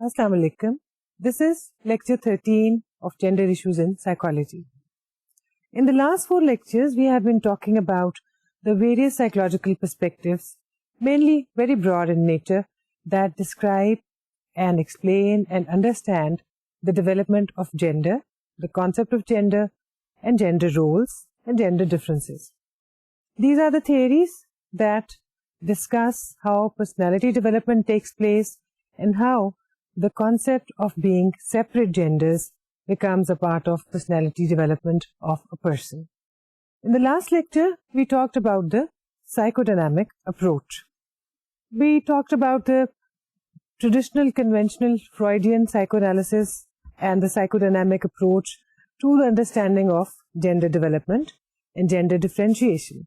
Assalamu alaikum. This is lecture 13 of Gender Issues in Psychology. In the last 4 lectures, we have been talking about the various psychological perspectives, mainly very broad in nature, that describe and explain and understand the development of gender, the concept of gender, and gender roles and gender differences. These are the theories that discuss how personality development takes place and how the concept of being separate genders becomes a part of personality development of a person. In the last lecture, we talked about the psychodynamic approach. We talked about the traditional conventional Freudian psychoanalysis and the psychodynamic approach to the understanding of gender development and gender differentiation.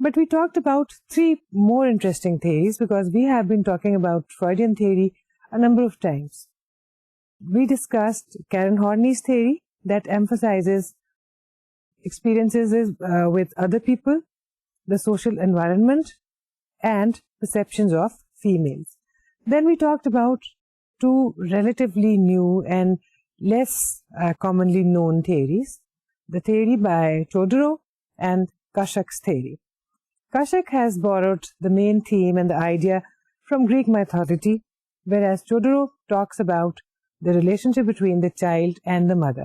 But we talked about 3 more interesting theories because we have been talking about Freudian theory a number of times. We discussed Karen Horney's theory that emphasizes experiences with other people, the social environment, and perceptions of females. Then we talked about 2 relatively new and less commonly known theories, the theory by Chodorow and Kashak's theory. Kashak has borrowed the main theme and the idea from Greek mythology, whereas Chodorow talks about the relationship between the child and the mother.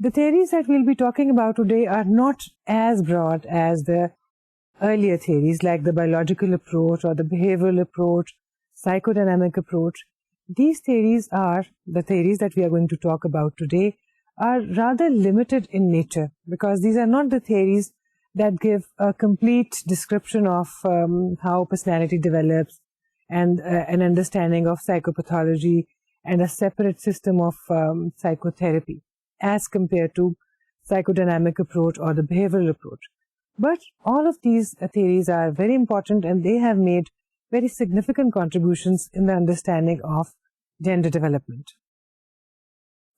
The theories that we'll be talking about today are not as broad as the earlier theories like the biological approach or the behavioral approach, psychodynamic approach. These theories are, the theories that we are going to talk about today, are rather limited in nature because these are not the theories that give a complete description of how personality develops and an understanding of psychopathology and a separate system of psychotherapy as compared to psychodynamic approach or the behavioral approach. But all of these theories are very important and they have made very significant contributions in the understanding of gender development.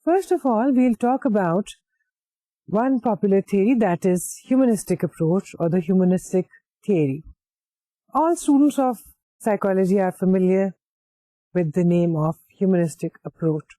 First of all, we'll talk about one popular theory, that is humanistic approach or the humanistic theory. All students of psychology are familiar with the name of humanistic approach.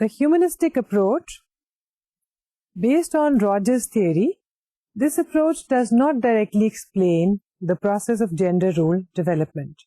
The humanistic approach, based on Rogers' theory, this approach does not directly explain the process of gender role development.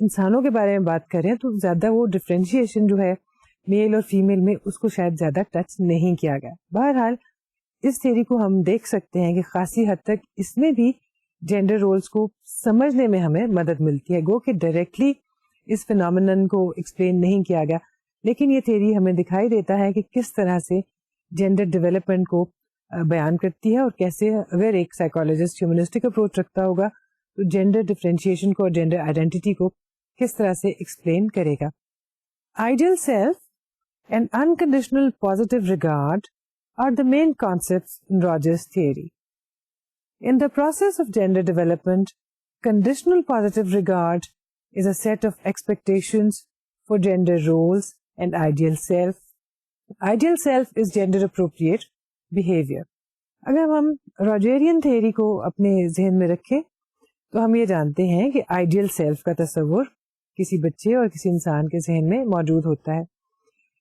انسانوں کے بارے میں بات کریں تو زیادہ وہ differentiation جو ہے میل اور فیمیل میں اس کو شاید زیادہ ٹچ نہیں کیا گیا. بہرحال اس تھیوری کو ہم دیکھ سکتے ہیں کہ خاصی حد تک اس میں بھی جینڈر رولز کو سمجھنے میں ہمیں مدد ملتی ہے. گو کہ ڈائریکٹلی اس فینومینن کو ایکسپلین نہیں کیا گیا, لیکن یہ تھیوری ہمیں دکھائی دیتا ہے کہ کس طرح سے جینڈر ڈیولپمنٹ کو بیان کرتی ہے, اور کیسے اگر ایک سائیکولوجسٹ ہیومنسٹک اپروچ رکھتا ہوگا تو جینڈر ڈفرینشیشن کو اور جینڈر آئیڈینٹی کو کس طرح سے ایکسپلین کرے گا. Ideal self and unconditional positive regard are the main concepts in Rogers' theory. In the process of gender development, conditional positive regard is a set of expectations for gender roles and ideal self. Ideal self is gender appropriate behavior. اگر ہم روجریان theory کو اپنے ذہن میں رکھیں تو ہم یہ جانتے ہیں کہ آئیڈیل سیلف کا تصور کسی بچے اور کسی انسان کے ذہن میں موجود ہوتا ہے.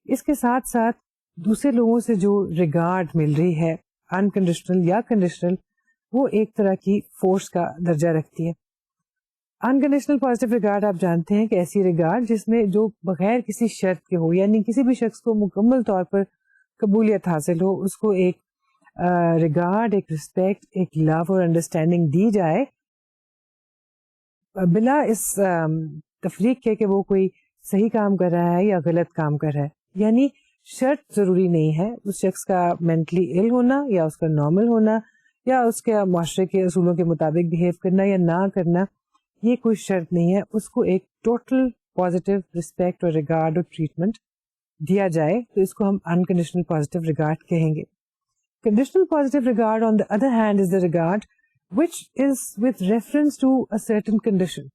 اس کے ساتھ ساتھ دوسرے لوگوں سے جو ریگارڈ مل رہی ہے انکنڈیشنل یا کنڈیشنل, وہ ایک طرح کی فورس کا درجہ رکھتی ہے. انکنڈیشنل پازیٹیو ریگارڈ آپ جانتے ہیں کہ ایسی ریگارڈ جس میں جو بغیر کسی شرط کے ہو, یعنی کسی بھی شخص کو مکمل طور پر قبولیت حاصل ہو, اس کو ایک ریگارڈ, ایک رسپیکٹ, ایک لو اور انڈرسٹینڈنگ دی جائے بلا اس تفریق کے کہ وہ کوئی صحیح کام کر رہا ہے یا غلط کام کر رہا ہے. یعنی شرط ضروری نہیں ہے اس شخص کا مینٹلی ال ہونا یا اس کا نارمل ہونا یا اس کے معاشرے کے اصولوں کے مطابق بہیو کرنا یا نہ کرنا, یہ کوئی شرط نہیں ہے. اس کو ایک ٹوٹل پازیٹیو رسپیکٹ اور ریگارڈ اور ٹریٹمنٹ دیا جائے تو اس کو ہم انکنڈیشنل پازیٹیو ریگارڈ کہیں گے. Conditional positive regard on the other hand is the regard which is with reference to a certain condition.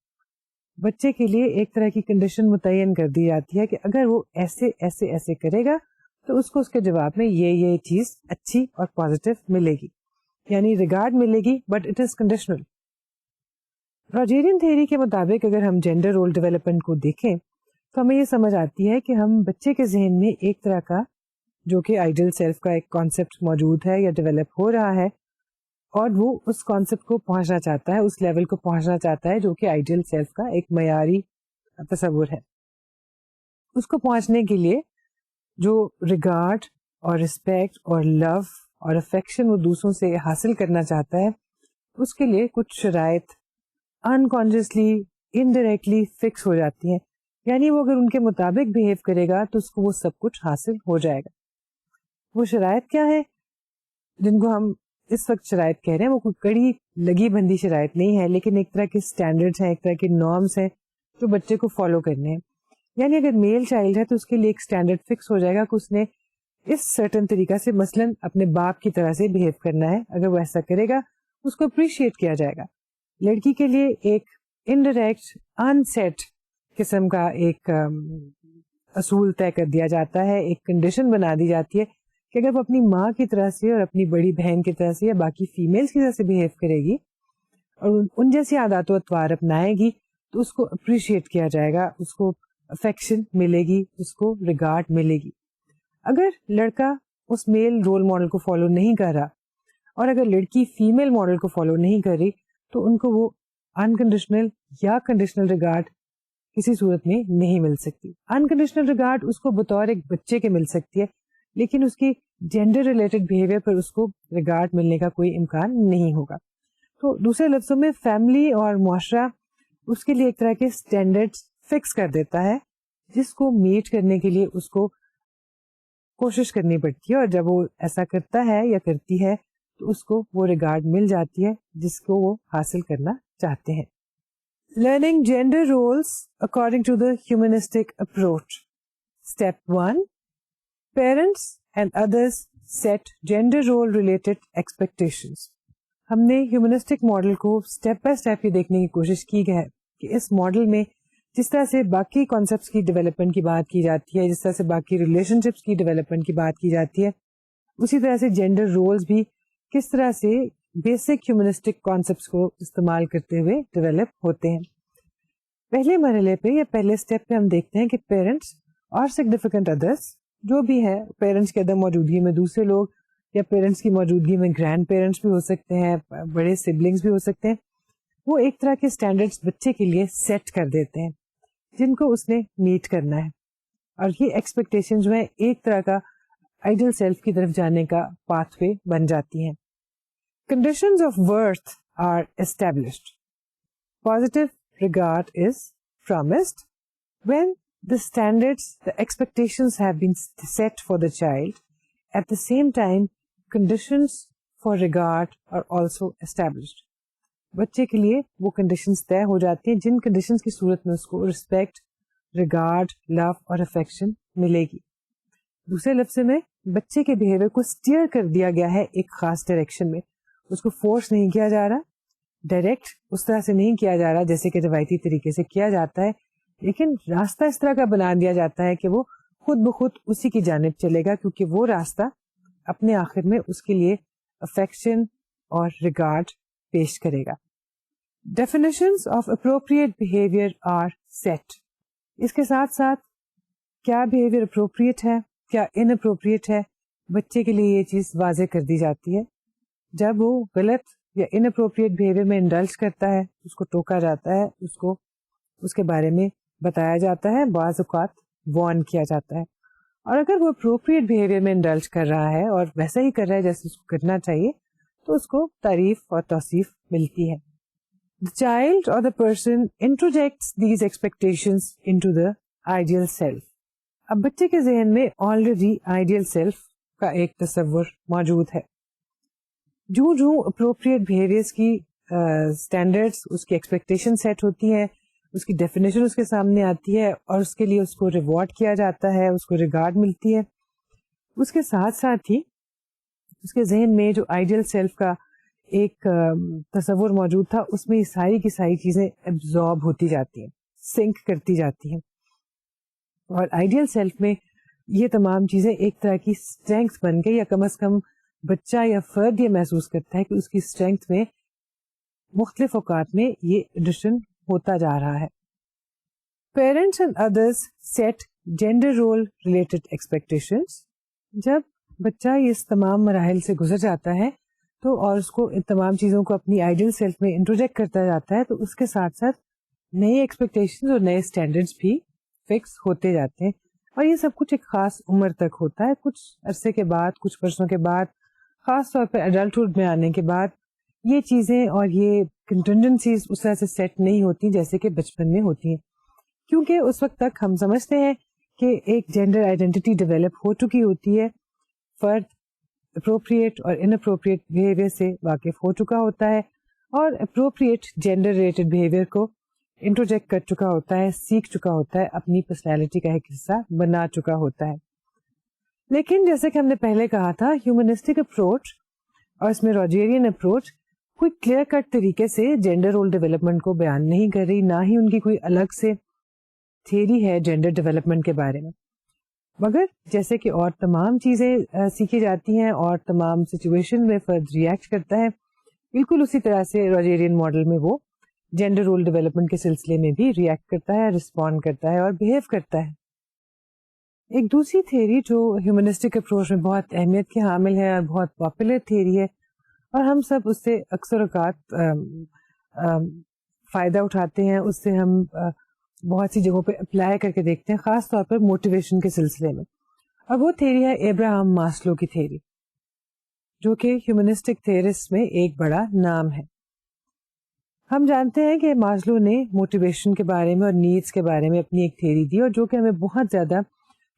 بچے کے لیے ایک طرح کی کنڈیشن متعین کر دی جاتی ہے کہ اگر وہ ایسے ایسے ایسے کرے گا تو اس کو اس کے جواب میں یہ چیز اچھی اور پازیٹیو ملے گی, یعنی ریگارڈ ملے گی, but it is conditional. Rogerian theory کے مطابق اگر ہم جینڈر رول ڈیولپمنٹ کو دیکھیں تو ہمیں یہ سمجھ آتی ہے کہ ہم بچے کے ذہن میں ایک طرح کا جو کہ آئیڈیل سیلف کا ایک کانسیپٹ موجود ہے یا ڈیولپ ہو رہا ہے, اور وہ اس کانسیپٹ کو پہنچنا چاہتا ہے, اس لیول کو پہنچنا چاہتا ہے جو کہ آئیڈیل سیلف کا ایک معیاری تصور ہے. اس کو پہنچنے کے لیے جو ریگارڈ اور رسپیکٹ اور لو اور افیکشن وہ دوسروں سے حاصل کرنا چاہتا ہے, اس کے لیے کچھ شرائط انکانشیسلی انڈائریکٹلی فکس ہو جاتی ہیں. یعنی وہ اگر ان کے مطابق بہیو کرے گا تو اس کو وہ سب کچھ حاصل ہو جائے گا. وہ شرائط کیا ہے جن کو ہم اس وقت شرائط کہہ رہے ہیں؟ وہ کوئی کڑی لگی بندی شرائط نہیں ہے, لیکن ایک طرح کے اسٹینڈرڈس ہیں, ایک طرح کے نارمس ہیں جو بچے کو فالو کرنے ہیں. یعنی اگر میل چائلڈ ہے تو اس کے لیے ایک اسٹینڈرڈ فکس ہو جائے گا کہ اس نے اس سرٹن طریقہ سے مثلاً اپنے باپ کی طرح سے بہیو کرنا ہے. اگر وہ ایسا کرے گا اس کو اپریشیٹ کیا جائے گا. لڑکی کے لیے ایک انڈائریکٹ انسیٹ قسم کا ایک اصول طے کر دیا جاتا ہے, ایک کنڈیشن بنا دی جاتی ہے کہ اگر وہ اپنی ماں کی طرح سے اور اپنی بڑی بہن کی طرح سے یا باقی فیمیلز کی طرح سے بہیو کرے گی اور ان جیسی عادات و اطوار اپنائے گی تو اس کو اپریشیٹ کیا جائے گا, اس کو افیکشن ملے گی, اس کو ریگارڈ ملے گی. اگر لڑکا اس میل رول ماڈل کو فالو نہیں کر رہا اور اگر لڑکی فیمیل ماڈل کو فالو نہیں کر رہی تو ان کو وہ انکنڈیشنل یا کنڈیشنل ریگارڈ کسی صورت میں نہیں مل سکتی. انکنڈیشنل ریگارڈ اس کو بطور ایک بچے کے مل سکتی ہے, لیکن اس کی جینڈر ریلیٹڈ بہیویئر پر اس کو ریگارڈ ملنے کا کوئی امکان نہیں ہوگا. تو دوسرے لفظوں میں فیملی اور معاشرہ اس کے لیے ایک طرح کے اسٹینڈرڈ فکس کر دیتا ہے جس کو میٹ کرنے کے لیے اس کو کوشش کرنی پڑتی ہے, اور جب وہ ایسا کرتا ہے یا کرتی ہے تو اس کو وہ ریگارڈ مل جاتی ہے جس کو وہ حاصل کرنا چاہتے ہیں. Learning gender roles according to the humanistic approach. Step 1, parents and others set gender role related expectations. ہم نے ہیومنسٹک ماڈل کو اسٹیپ بائی اسٹیپ یہ دیکھنے کی کوشش کی ہے کہ اس ماڈل میں جس طرح سے باقی کانسیپٹس کی ڈیولپمنٹ کی بات کی جاتی ہے, جس طرح سے باقی ریلیشن شپس کی ڈیولپمنٹ کی بات کی جاتی ہے, اسی طرح سے جینڈر رولز بھی کس طرح سے بیسک ہیومنسٹک کانسیپٹس کو استعمال کرتے ہوئے ڈیولپ ہوتے ہیں. پہلے مرحلے پہ یا پہلے اسٹیپ پہ ہم دیکھتے ہیں کہ پیرنٹس اور سگنیفیکنٹ ادرس جو بھی ہے, پیرنٹس کی عدم موجودگی میں دوسرے لوگ یا پیرنٹس کی موجودگی میں گرینڈ پیرنٹس بھی ہو سکتے ہیں, بڑے سبلنگس بھی ہو سکتے ہیں, وہ ایک طرح کے اسٹینڈرڈس بچے کے لیے سیٹ کر دیتے ہیں. جن کو اس نے میٹ کرنا ہے, اور یہ ایکسپیکٹیشن جو ہے ایک طرح کا آئیڈیل سیلف کی طرف جانے کا پاتھ وے بن جاتی ہیں. Conditions of worth are established. Positive regard is promised when the standards, the expectations have been set for the child. At the same time, conditions for regard are also established. بچے کے لیے وہ conditions طے ہو جاتی ہیں جن conditions کی صورت میں اس کو رسپیکٹ, ریگارڈ, لو اور افیکشن ملے گی. دوسرے لفظ میں بچے کے بیہیویئر کو اسٹیئر کر دیا گیا ہے ایک خاص ڈائریکشن میں. اس کو فورس نہیں کیا جا رہا, ڈائریکٹ اس طرح سے نہیں کیا جا رہا جیسے کہ روایتی طریقے سے کیا جاتا ہے, لیکن راستہ اس طرح کا بنا دیا جاتا ہے کہ وہ خود بخود اسی کی جانب چلے گا, کیونکہ وہ راستہ اپنے آخر میں اس کے لیے افیکشن اور ریگارڈ پیش کرے گا. Definitions of appropriate behavior are set. اس کے ساتھ ساتھ کیا behavior appropriate ہے, کیا inappropriate ہے, بچے کے لیے یہ چیز واضح کر دی جاتی ہے. جب وہ غلط یا inappropriate behavior میں indulge کرتا ہے, اس کو ٹوکا جاتا ہے, اس کو اس کے بارے میں بتایا جاتا ہے, بعض اوقات وارن کیا جاتا ہے. اور اگر وہ appropriate behavior میں indulge کر رہا ہے اور ویسا ہی کر رہا ہے جیسے اس کو کرنا چاہیے, تو اس کو تعریف اور توصیف ملتی ہے. The child or the person introjects these expectations into the ideal self. اب بچے کے ذہن میں already ideal self کا ایک تصور موجود ہے. جو appropriate behaviors کی standards, اس کی expectation set ہوتی ہیں, اس کی definition اس کے سامنے آتی ہے اور اس کے لیے اس کو ریوارڈ کیا جاتا ہے, اس کو ریگارڈ ملتی ہے, اس کے ساتھ ساتھ ہی اس کے ذہن میں جو آئیڈیل سیلف کا ایک تصور موجود تھا, اس میں یہ ساری کی ساری چیزیں ایبزارب ہوتی جاتی ہیں, سنک کرتی جاتی ہیں, اور آئیڈیل سیلف میں یہ تمام چیزیں ایک طرح کی اسٹرینگتھ بن گئی, یا کم از کم بچہ یا فرد یہ محسوس کرتا ہے کہ اس کی اسٹرینگتھ میں مختلف اوقات میں یہ ایڈیشن ہوتا جا رہا ہے. Parents and others set gender role related expectations. جب بچہ اس تمام مراحل سے گزر جاتا ہے تو اور اس کو ان تمام چیزوں کو اپنی آئیڈیل سیلف میں انٹروجیکٹ کرتا جاتا ہے, تو اس کے ساتھ ساتھ نئے ایکسپیکٹیشنز اور نئے اسٹینڈرڈز بھی فکس ہوتے جاتے ہیں. اور یہ سب کچھ ایک خاص عمر تک ہوتا ہے. کچھ عرصے کے بعد, کچھ برسوں کے بعد, خاص طور پہ ایڈلٹہڈ میں آنے کے بعد یہ چیزیں اور یہ کنٹینجنسیز اس طرح سے سیٹ نہیں ہوتی جیسے کہ بچپن میں ہوتی ہیں, کیونکہ اس وقت تک ہم سمجھتے ہیں کہ ایک جینڈر آئیڈینٹی ڈیولپ ہو چکی ہوتی ہے, فرد اپروپریٹ اور اناپروپریٹ بیہیویئر سے واقف ہو چکا ہوتا ہے اور اپروپریٹ جینڈر ریلیٹڈ بیہیویئر کو انٹروجیکٹ کر چکا ہوتا ہے, سیکھ چکا ہوتا ہے, اپنی پرسنالٹی کا ایک حصہ بنا چکا ہوتا ہے. لیکن جیسے کہ ہم نے پہلے کہا تھا, ہیومنسٹک اپروچ اور اس میں روجریین اپروچ کوئی کلیئر کٹ طریقے سے جینڈر رول ڈیولپمنٹ کو بیان نہیں کر رہی, نہ ہی ان کی کوئی الگ سے تھیوری ہے جینڈر ڈیولپمنٹ کے بارے میں. مگر جیسے کہ اور تمام چیزیں سیکھی جاتی ہیں اور تمام سچویشن میں فرد ریئیکٹ کرتا ہے, بالکل اسی طرح سے روجریین ماڈل میں وہ جینڈر رول ڈیولپمنٹ کے سلسلے میں بھی ریئیکٹ کرتا ہے, رسپونڈ کرتا ہے اور بہیو کرتا ہے. ایک دوسری تھیوری جو ہیومنسٹک اپروچ میں بہت اہمیت کی حامل ہے اور بہت پاپولر تھیوری ہے, اور ہم سب اس سے اکثر اوقات فائدہ اٹھاتے ہیں, اس سے ہم بہت سی جگہوں پہ اپلائی کر کے دیکھتے ہیں, خاص طور پر موٹیویشن کے سلسلے میں, اور وہ تھیوری ہے ابراہم ماسلو کی تھیوری, جو کہ ہیومنسٹک تھیورسٹ میں ایک بڑا نام ہے. ہم جانتے ہیں کہ ماسلو نے موٹیویشن کے بارے میں اور نیڈس کے بارے میں اپنی ایک تھیوری دی, اور جو کہ ہمیں بہت زیادہ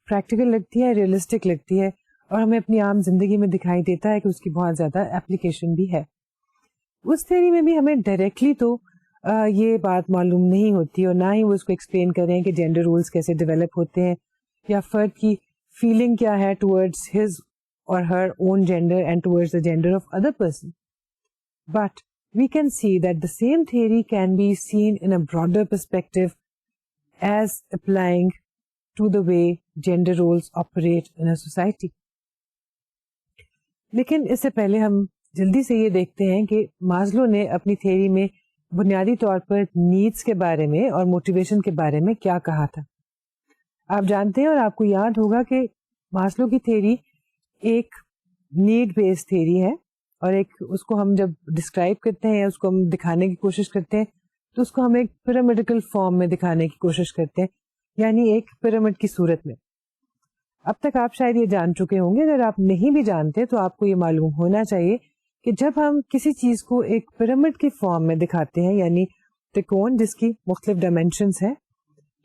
پریکٹیکل لگتی ہے, ریئلسٹک لگتی ہے, اور ہمیں اپنی عام زندگی میں دکھائی دیتا ہے کہ اس کی بہت زیادہ اپلیکیشن بھی ہے. اس تھیوری میں بھی ہمیں ڈائریکٹلی تو یہ بات معلوم نہیں ہوتی, اور نہ ہی وہ اس کو ایکسپلین کر رہے ہیں کہ جینڈر رولز کیسے ڈیولپ ہوتے ہیں, یا فرد کی فیلنگ کیا ہے towards his or Hare own gender and towards the gender of other person. But we can see that the same theory can be seen in a broader perspective as applying to the way gender roles operate in a society. لیکن اس سے پہلے ہم جلدی سے یہ دیکھتے ہیں کہ ماسلو نے اپنی تھیوری میں بنیادی طور پر نیڈس کے بارے میں اور موٹیویشن کے بارے میں کیا کہا تھا. آپ جانتے ہیں اور آپ کو یاد ہوگا کہ ماسلو کی تھیوری ایک نیڈ بیسڈ تھیوری ہے, اور ایک اس کو ہم جب ڈسکرائب کرتے ہیں, اس کو ہم دکھانے کی کوشش کرتے ہیں تو اس کو ہم ایک پیرامڈیکل فارم میں دکھانے کی کوشش کرتے ہیں, یعنی ایک پیرامڈ کی صورت میں. اب تک آپ شاید یہ جان چکے ہوں گے, اگر آپ نہیں بھی جانتے تو آپ کو یہ معلوم ہونا چاہیے کہ جب ہم کسی چیز کو ایک پیرامڈ کی فارم میں دکھاتے ہیں, یعنی ترکون جس کی مختلف ڈائمینشنز ہیں,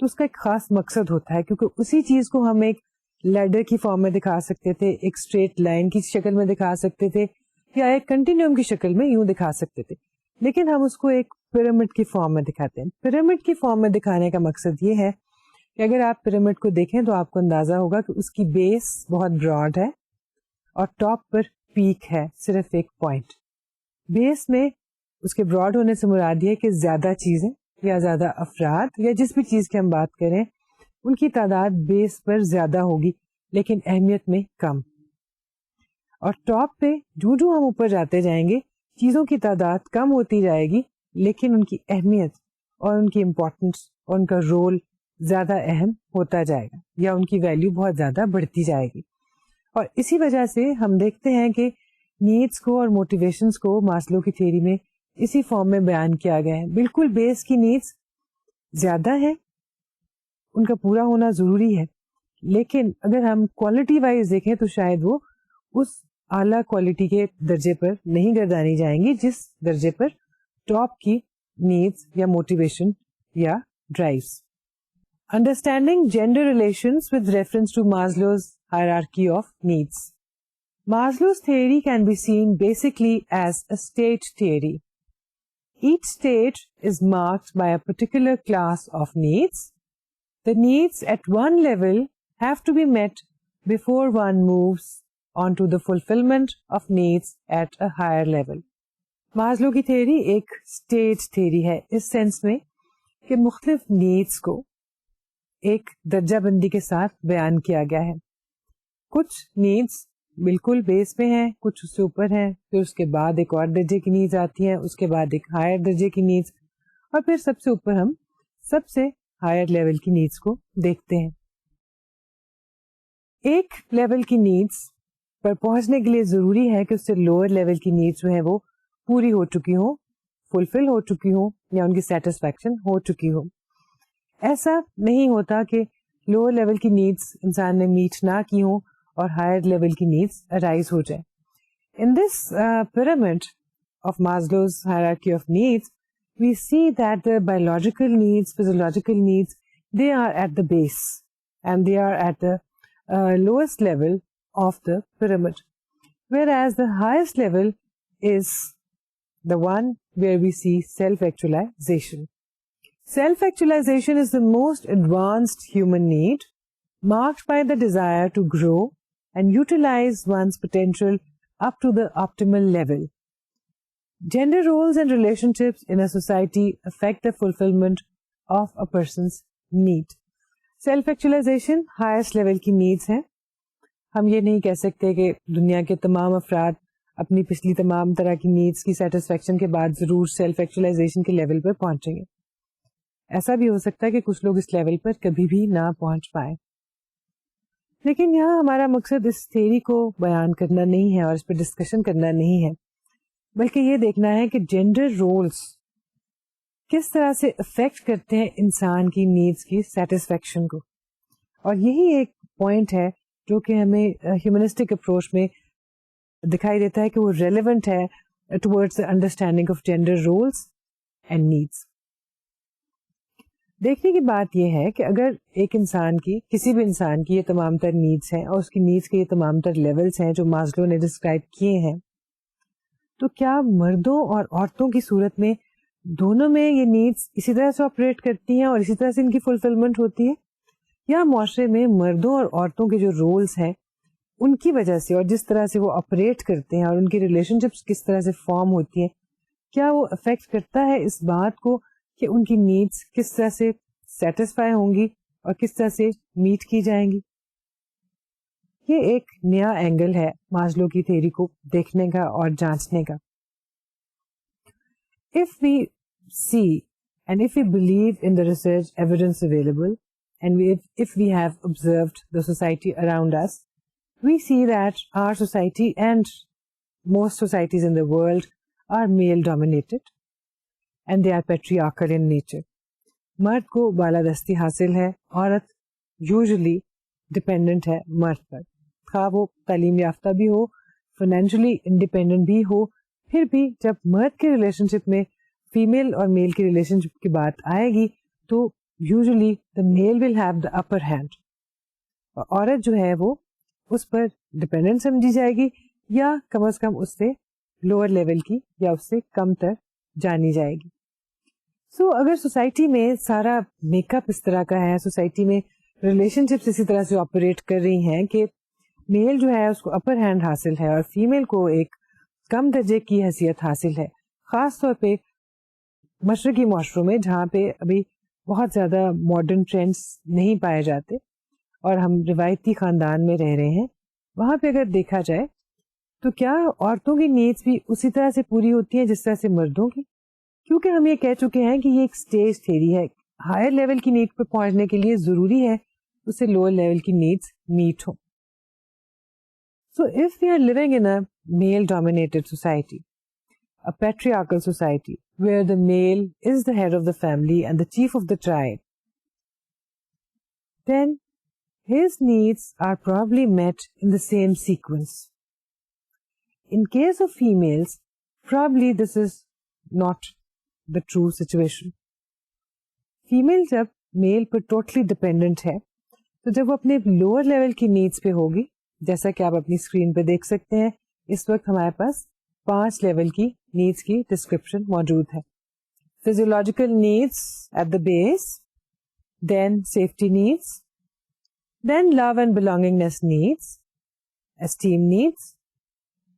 تو اس کا ایک خاص مقصد ہوتا ہے, کیونکہ اسی چیز کو ہم ایک لیڈر کی فارم میں دکھا سکتے تھے, ایک اسٹریٹ لائن کی شکل میں دکھا سکتے تھے, یا ایک کنٹینیوم کی شکل میں یوں دکھا سکتے تھے, لیکن ہم اس کو ایک پیرامڈ کی فارم میں دکھاتے ہیں. پیرامڈ کی فارم میں دکھانے کا مقصد یہ ہے کہ اگر آپ پیرامڈ کو دیکھیں تو آپ کو اندازہ ہوگا کہ اس کی بیس بہت براڈ ہے اور ٹاپ پر پیک ہے, صرف ایک پوائنٹ. بیس میں اس کے براڈ ہونے سے مراد یہ ہے کہ زیادہ چیزیں یا زیادہ افراد یا جس بھی چیز کی ہم بات کریں ان کی تعداد بیس پر زیادہ ہوگی لیکن اہمیت میں کم. اور ٹاپ پہ جو ہم اوپر جاتے جائیں گے چیزوں کی تعداد کم ہوتی جائے گی لیکن ان کی اہمیت اور ان کی امپورٹنس اور ان کا رول زیادہ اہم ہوتا جائے گا, یا ان کی ویلیو بہت زیادہ بڑھتی جائے گی. اور اسی وجہ سے ہم دیکھتے ہیں کہ نیڈس کو اور موٹیویشنس کو ماسلو کی تھیوری میں اسی فارم میں بیان کیا گیا ہے. بالکل بیس کی نیڈس زیادہ ہیں, ان کا پورا ہونا ضروری ہے, لیکن اگر ہم کوالٹی وائز دیکھیں تو شاید وہ اس اعلیٰ کوالٹی کے درجے پر نہیں گردانی جائیں گی جس درجے پر ٹاپ کی نیڈس یا موٹیویشن یا drives. Understanding gender relations with reference to Maslow's hierarchy of needs. Maslow's theory can be seen basically as a stage theory. Each stage is marked by a particular class of needs. The needs at one level have to be met before one moves on to the fulfillment of needs at a higher level. Maslow کی theory ایک stage theory ہے اس sense میں کہ مختلف needs کو ایک درجہ بندی کے ساتھ بیان کیا گیا ہے. کچھ نیڈس بالکل بیس پہ ہیں, کچھ اس سے اوپر ہیں, پھر اس کے بعد ایک اور درجے کی نیڈس آتی ہیں, اس کے بعد ایک ہائر درجے کی نیڈس, اور پھر سب سے اوپر ہم سب سے ہائر لیول کی نیڈس کو دیکھتے ہیں. ایک لیول کی نیڈس پر پہنچنے کے لیے ضروری ہے کہ اس سے لوور لیول کی نیڈس جو ہیں وہ پوری ہو چکی ہوں, فلفل ہو چکی ہوں, یا ان کی سیٹسفیکشن ہو چکی ہو. ایسا نہیں ہوتا کہ لوور لیول کی نیڈس انسان نے میٹ نہ کی ہوں اور ہائر لیول کی نیڈس ارائز ہو جائے. In this pyramid of Maslow's hierarchy of needs we see that the biological needs, physiological needs, they are at the base and they are at the lowest level of the pyramid, whereas the highest level is the one where we see self-actualization. Self-actualization is the most advanced human need, marked by the desire to grow and utilize one's potential up to the optimal level. Gender roles and relationships in a society affect the fulfillment of a person's need. Self-actualization highest level کی needs ہیں. ہم یہ نہیں کہہ سکتے کہ دنیا کے تمام افراد اپنی پچھلی تمام طرح کی نیڈس کی سیٹسفیکشن کے بعد ضرور سیلف ایکچولائزیشن کے لیول پر پہنچیں گے. ایسا بھی ہو سکتا ہے کہ کچھ لوگ اس لیول پر کبھی بھی نہ پہنچ پائیں. لیکن یہاں ہمارا مقصد اس تھیوری کو بیان کرنا نہیں ہے اور اس پہ ڈسکشن کرنا نہیں ہے, بلکہ یہ دیکھنا ہے کہ جینڈر رولز کس طرح سے افیکٹ کرتے ہیں انسان کی نیڈس کی سیٹسفیکشن کو. اور یہی ایک پوائنٹ ہے جو کہ ہمیں ہیومنسٹک اپروچ میں دکھائی دیتا ہے کہ وہ ریلیونٹ ہے towards the understanding of gender roles and needs. دیکھنے کی بات یہ ہے کہ اگر ایک انسان کی, کسی بھی انسان کی یہ تمام تر نیڈس ہیں اور اس کی نیڈس کے یہ تمام تر لیولز ہیں جو ماسلو نے ڈسکرائب کیے ہیں, تو کیا مردوں اور عورتوں کی صورت میں دونوں میں یہ نیڈس اسی طرح سے آپریٹ کرتی ہیں اور اسی طرح سے ان کی فلفلمنٹ ہوتی ہے, یا معاشرے میں مردوں اور عورتوں کے جو رولز ہیں ان کی وجہ سے اور جس طرح سے وہ آپریٹ کرتے ہیں اور ان کی ریلیشن شپس کس طرح سے فارم ہوتی ہیں, کیا وہ افیکٹ کرتا ہے اس بات کو کہ ان کی نیڈس کس طرح سے سیٹسفائی ہوں گی اور کس طرح سے میٹ کی جائیں گی. یہ ایک نیا اینگل ہے ماسلو کی تھیوری کو دیکھنے کا اور جانچنے کا. If we see and if we believe in the research evidence available and if we have observed the society around us, we see that our society and most societies in the world are male dominated. and they are patriarchal in nature. مرد کو بالادستی حاصل ہے, عورت usually dependent ہے مرد پر, خواہ وہ تعلیم یافتہ بھی ہو, فائنینشلی انڈیپینڈنٹ بھی ہو. پھر بھی جب مرد کے ریلیشن شپ میں فیمیل اور میل کی ریلیشن شپ کی بات آئے گی تو usually the male will have the upper hand, عورت جو ہے وہ اس پر ڈپینڈنٹ سمجھی جائے گی, یا کم از کم اس سے لوور لیول کی یا اس سے کم تر جانی جائے گی. سو اگر سوسائٹی میں سارا میک اپ اس طرح کا ہے, سوسائٹی میں ریلیشن شپس اسی طرح سے آپریٹ کر رہی ہیں کہ میل جو ہے اس کو اپر ہینڈ حاصل ہے اور فیمیل کو ایک کم درجے کی حیثیت حاصل ہے, خاص طور پہ مشرقی معاشروں میں جہاں پہ ابھی بہت زیادہ ماڈرن ٹرینڈس نہیں پائے جاتے اور ہم روایتی خاندان میں رہ رہے ہیں, وہاں پہ اگر دیکھا جائے تو کیا عورتوں کی نیڈس بھی اسی طرح سے پوری ہوتی ہیں جس طرح سے مردوں کی؟ کیونکہ ہم یہ کہہ چکے ہیں کہ یہ ایک اسٹیج تھیری ہے, ہائر لیول کی نیڈ پہ پہنچنے کے لیے ضروری ہے اسے لوور لیول کی نیڈس میٹ ہو. So if we are living in a male dominated society, a patriarchal society where the male is the head of the family and the chief of the tribe, then his needs are probably met in the same sequence. In case of females, probably this is not the true situation. Female جب میل پر totally dependent ہے تو جب وہ اپنے lower level کی needs پہ ہوگی, جیسا کہ آپ اپنی اسکرین پہ دیکھ سکتے ہیں, اس وقت ہمارے پاس 5 لیول کی نیڈس کی ڈسکرپشن موجود ہے. Physiological needs at the base, then safety needs, then love and belongingness needs, esteem needs,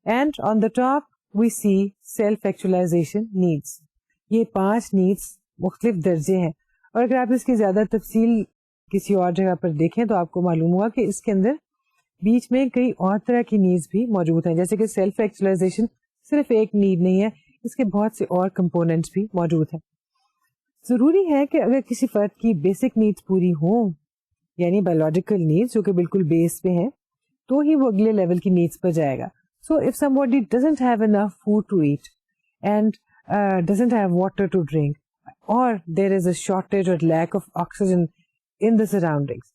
and on the top we see self actualisation needs. یہ 5 نیڈس مختلف درجے ہیں, اور اگر آپ اس کی زیادہ تفصیل کسی اور جگہ پر دیکھیں تو آپ کو معلوم ہوگا کہ اس کے اندر بیچ میں کئی اور طرح کی نیڈس بھی موجود ہیں, جیسے کہ سیلف ایکچولائزیشن صرف ایک نیڈ نہیں ہے, اس کے بہت سے اور کمپوننٹس بھی موجود ہیں. ضروری ہے کہ اگر کسی فرد کی بیسک نیڈس پوری ہوں, یعنی بایولوجیکل نیڈس جو کہ بالکل بیس پہ ہیں, تو ہی وہ اگلے لیول کی نیڈس پر جائے گا. So if somebody doesn't have enough food to eat and doesn't have water to drink, or there is a shortage or lack of oxygen in the surroundings,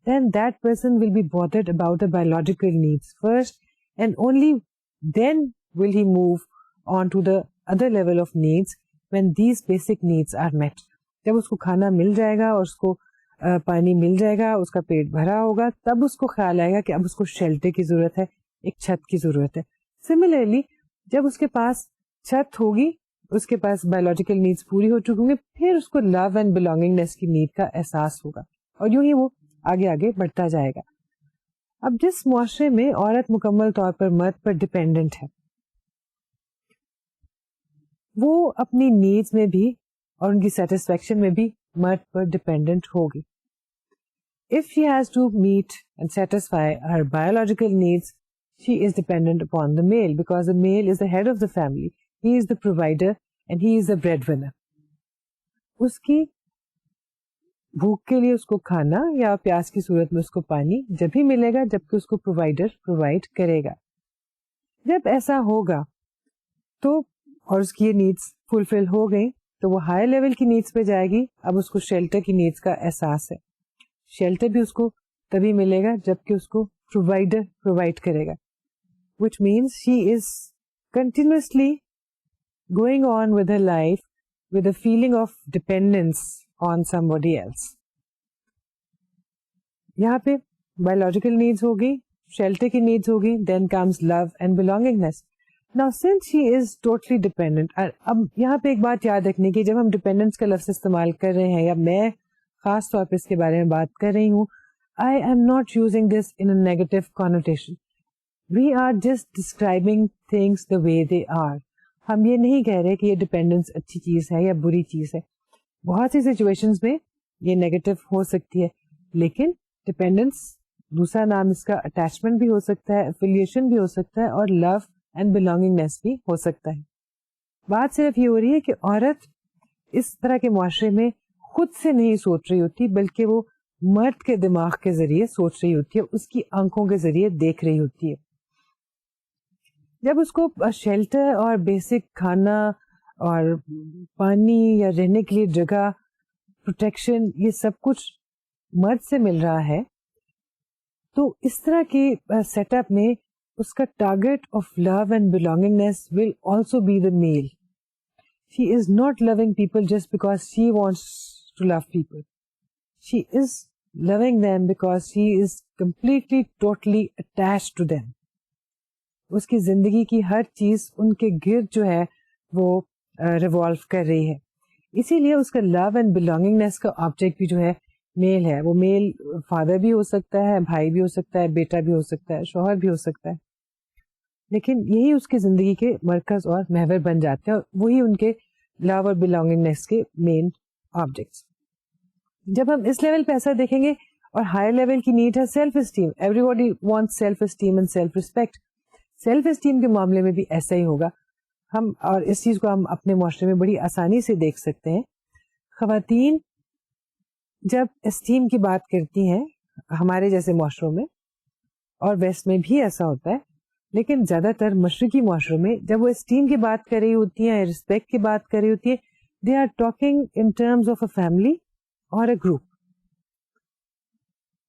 then that person will be bothered about the biological needs first, and only then will he move on to the other level of needs when these basic needs are met. جب اس کو کھانا مل جائے گا اور اس کو پانی مل جائے گا, اس کا پیٹ بھرا ہوگا, تب اس کو خیال آئے گا کہ اب اس کو شیلٹر کی ضرورت ہے, ایک چھت کی ضرورت ہے. سملرلی جب اس کے پاس چھت ہوگی, اس کے پاس بایولوجیکل نیڈس پوری ہو چکی ہوں گی, پھر اس کو لو اینڈ بلانگنگنیس کی نیڈ کا احساس ہوگا, اور یوں ہی وہ آگے آگے بڑھتا جائے گا. اب جس معاشرے میں عورت مکمل طور پر مرد پر ڈپینڈنٹ ہے, وہ اپنی نیڈس میں بھی اور ان کی سیٹسفیکشن میں بھی مرد پر ڈپینڈنٹ ہوگی. If she has to meet and satisfy her biological needs, she is dependent upon the male, because the male is the head of the family. He is the provider and he is the breadwinner. اس کی بھوک کے لیے اس کو کھانا یا پیاس کی صورت میں اس کو پانی جب ہی ملے گا جبکہ اس کو پرووائڈر پرووائڈ کرے گا. جب ایسا ہوگا تو اور اس کی یہ نیڈس فلفل ہو گئی تو وہ ہائی لیول کی نیڈس پہ جائے گی. اب اس کو شیلٹر کی نیڈس کا احساس ہے. شیلٹر بھی اس کو تبھی ملے گا جبکہ اس کو پرووائڈر پرووائڈ کرے گا, which means she is continuously going on with her life with a feeling of dependence on somebody else. یہاں پہ biological needs ہوگی, shelter کی needs ہوگی, then comes love and belongingness. Now since she is totally dependent, اب یہاں پہ ایک بات یاد رکھنے کی, جب ہم dependence کا لفظ استعمال کر رہے ہیں یا میں خاص طور پہ اس کے بارے میں بات کر رہی ہوں, I am not using this in a negative connotation. We are just describing things the way they are. ہم یہ نہیں کہہ رہے کہ یہ ڈپینڈنس اچھی چیز ہے یا بری چیز ہے. بہت سی سچویشنز میں یہ نیگیٹو ہو سکتی ہے, لیکن ڈپینڈنس دوسرا نام اس کا اٹیچمنٹ بھی ہو سکتا ہے, افیلیشن بھی ہو سکتا ہے, اور لو اینڈ بلانگنگنیس بھی ہو سکتا ہے. بات صرف یہ ہو رہی ہے کہ عورت اس طرح کے معاشرے میں خود سے نہیں سوچ رہی ہوتی, بلکہ وہ مرد کے دماغ کے ذریعے سوچ رہی ہوتی ہے, اس کی آنکھوں کے ذریعے دیکھ رہی ہوتی ہے. جب اس کو شیلٹر اور بیسک کھانا اور پانی یا رہنے کے لیے جگہ, پروٹیکشن, یہ سب کچھ مرد سے مل رہا ہے, تو اس طرح کے سیٹ اپ میں اس کا target of love and belongingness will also be the male. She is not loving people just because she wants to love people. She is loving them because she is completely, totally attached to them. اس کی زندگی کی ہر چیز ان کے گرد جو ہے وہ revolve کر رہی ہے. اسی لیے اس کا لو اینڈ بلانگنگنیس کا آبجیکٹ بھی جو ہے میل ہے. وہ میل فادر بھی ہو سکتا ہے, بھائی بھی ہو سکتا ہے, بیٹا بھی ہو سکتا ہے, شوہر بھی ہو سکتا ہے, لیکن یہی اس کی زندگی کے مرکز اور محور بن جاتے ہیں, اور وہی ان کے لو اور بلانگنگنیس کے مین آبجیکٹس. جب ہم اس لیول پہ ایسا دیکھیں گے, اور ہائر لیول کی نیڈ ہے self esteem. Everybody want self esteem and self respect. Self esteem کے معاملے میں بھی ایسا ہی ہوگا. ہم اور اس چیز کو ہم اپنے معاشرے میں بڑی آسانی سے دیکھ سکتے ہیں. خواتین جب اسٹیم کی بات کرتی ہیں ہمارے جیسے معاشروں میں, اور ویسٹ میں بھی ایسا ہوتا ہے, لیکن زیادہ تر مشرقی معاشروں میں جب وہ اسٹیم کی بات کر رہی ہوتی ہیں, ریسپیکٹ کی بات کر رہی ہوتی ہے, they are talking in terms of a family اور اے گروپ.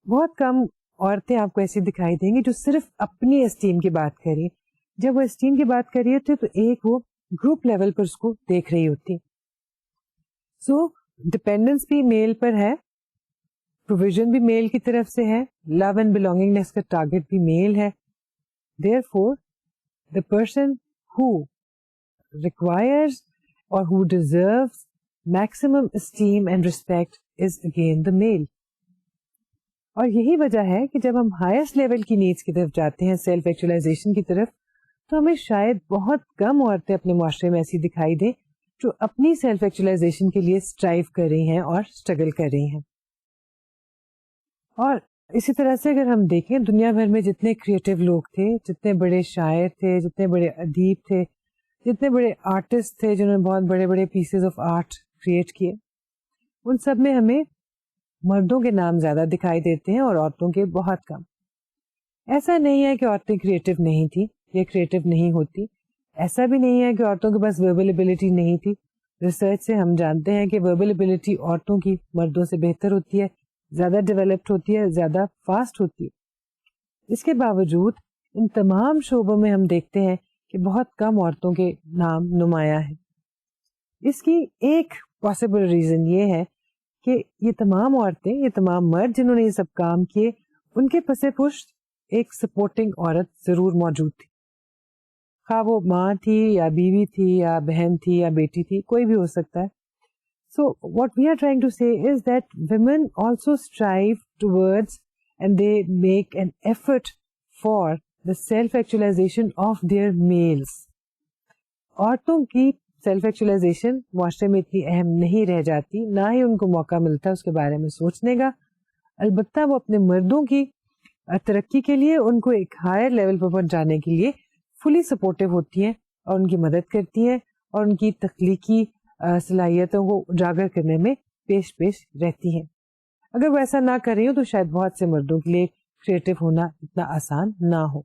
بہت کم عورتیں آپ کو ایسی دکھائی دیں گی جو صرف اپنی اسٹیم کی بات کر رہی ہیں. جب وہ اسٹیم کی بات کر رہی ہوتی ہے تو ایک وہ گروپ لیول پر اس کو دیکھ رہی ہوتی. سو ڈپینڈنس بھی میل پر ہے, پروویژن بھی میل کی طرف سے ہے, لو اینڈ بلانگنگنیس کا ٹارگیٹ بھی میل ہے. Therefore, the person who requires or who deserves maximum esteem and respect is again the male. اور یہی وجہ ہے کہ جب ہم ہائیسٹ لیول کی نیڈس کی طرف جاتے ہیں, سیلف ایکچولائزیشن کی طرف, تو ہمیں شاید بہت کم عورتیں اپنے معاشرے میں ایسی دکھائی دیں جو اپنی سیلف ایکچولائزیشن کے لیے اسٹرائیو کر رہی ہیں اور اسٹرگل کر رہی ہیں. اور اسی طرح سے اگر ہم دیکھیں دنیا بھر میں جتنے کریٹو لوگ تھے, جتنے بڑے شاعر تھے, جتنے بڑے ادیب تھے, جتنے بڑے آرٹسٹ تھے جنہوں نے بہت بڑے بڑے پیسز آف آرٹ کریٹ کیے, ان سب میں ہمیں مردوں کے نام زیادہ دکھائی دیتے ہیں اور عورتوں کے بہت کم. ایسا نہیں ہے کہ عورتیں کریٹو نہیں تھی یا کریٹو نہیں ہوتی. ایسا بھی نہیں ہے کہ عورتوں کے پاس وربل ایبلٹی نہیں تھی. ریسرچ سے ہم جانتے ہیں کہ وربل ایبلٹی عورتوں کی مردوں سے بہتر ہوتی ہے, زیادہ ڈیولپڈ ہوتی ہے, زیادہ فاسٹ ہوتی ہے. اس کے باوجود ان تمام شعبوں میں ہم دیکھتے ہیں کہ بہت کم عورتوں کے نام نمایاں ہیں. اس کی ایک پاسبل ریزن یہ ہے کہ یہ تمام عورتیں, یہ تمام مرد جنہوں نے یہ سب کام کیے, ان کے پس پشت ایک سپورٹنگ عورت ضرور موجود تھی. خواہ وہ ماں تھی یا بیوی تھی یا بہن تھی یا بیٹی تھی, کوئی بھی ہو سکتا ہے. So what we are trying to say is that women also strive towards and they make an effort for the self-actualization of their males. عورتوں کی سیلف ایکچولائزیشن معاشرے میں اتنی اہم نہیں رہ جاتی, نہ ہی ان کو موقع ملتا اس کے بارے میں سوچنے کا. البتہ وہ اپنے مردوں کی ترقی کے لیے, ان کو ایک ہائر لیول پر پہنچانے کے لیے فلی سپورٹو ہوتی ہیں اور ان کی مدد کرتی ہیں اور ان کی تخلیقی صلاحیتوں کو اجاگر کرنے میں پیش رہتی ہیں. اگر وہ ایسا نہ کر رہی ہو تو شاید بہت سے مردوں کے لیے کریٹو ہونا اتنا آسان نہ ہو.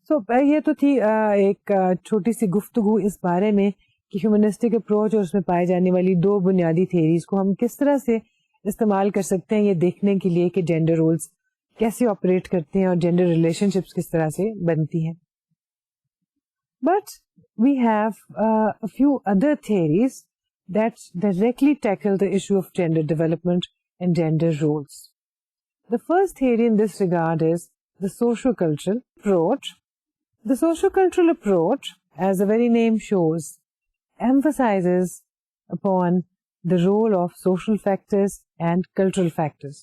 سو یہ تو تھی ایک چھوٹی سی گفتگو اس بارے میں کہ ہیومنسٹک اپروچ اور اس میں پائے جانے والی دو بنیادی تھیریز کو ہم کس طرح سے استعمال کر سکتے ہیں یہ دیکھنے کے لیے کہ جینڈر رولز کیسے آپریٹ کرتے ہیں اور جینڈر ریلیشن شپس کس طرح سے بنتی ہیں. But we have a few other theories that directly tackle the issue of gender development and gender roles. The first theory in this regard is the sociocultural approach. The sociocultural approach, as the very name shows, emphasizes upon the role of social factors and cultural factors.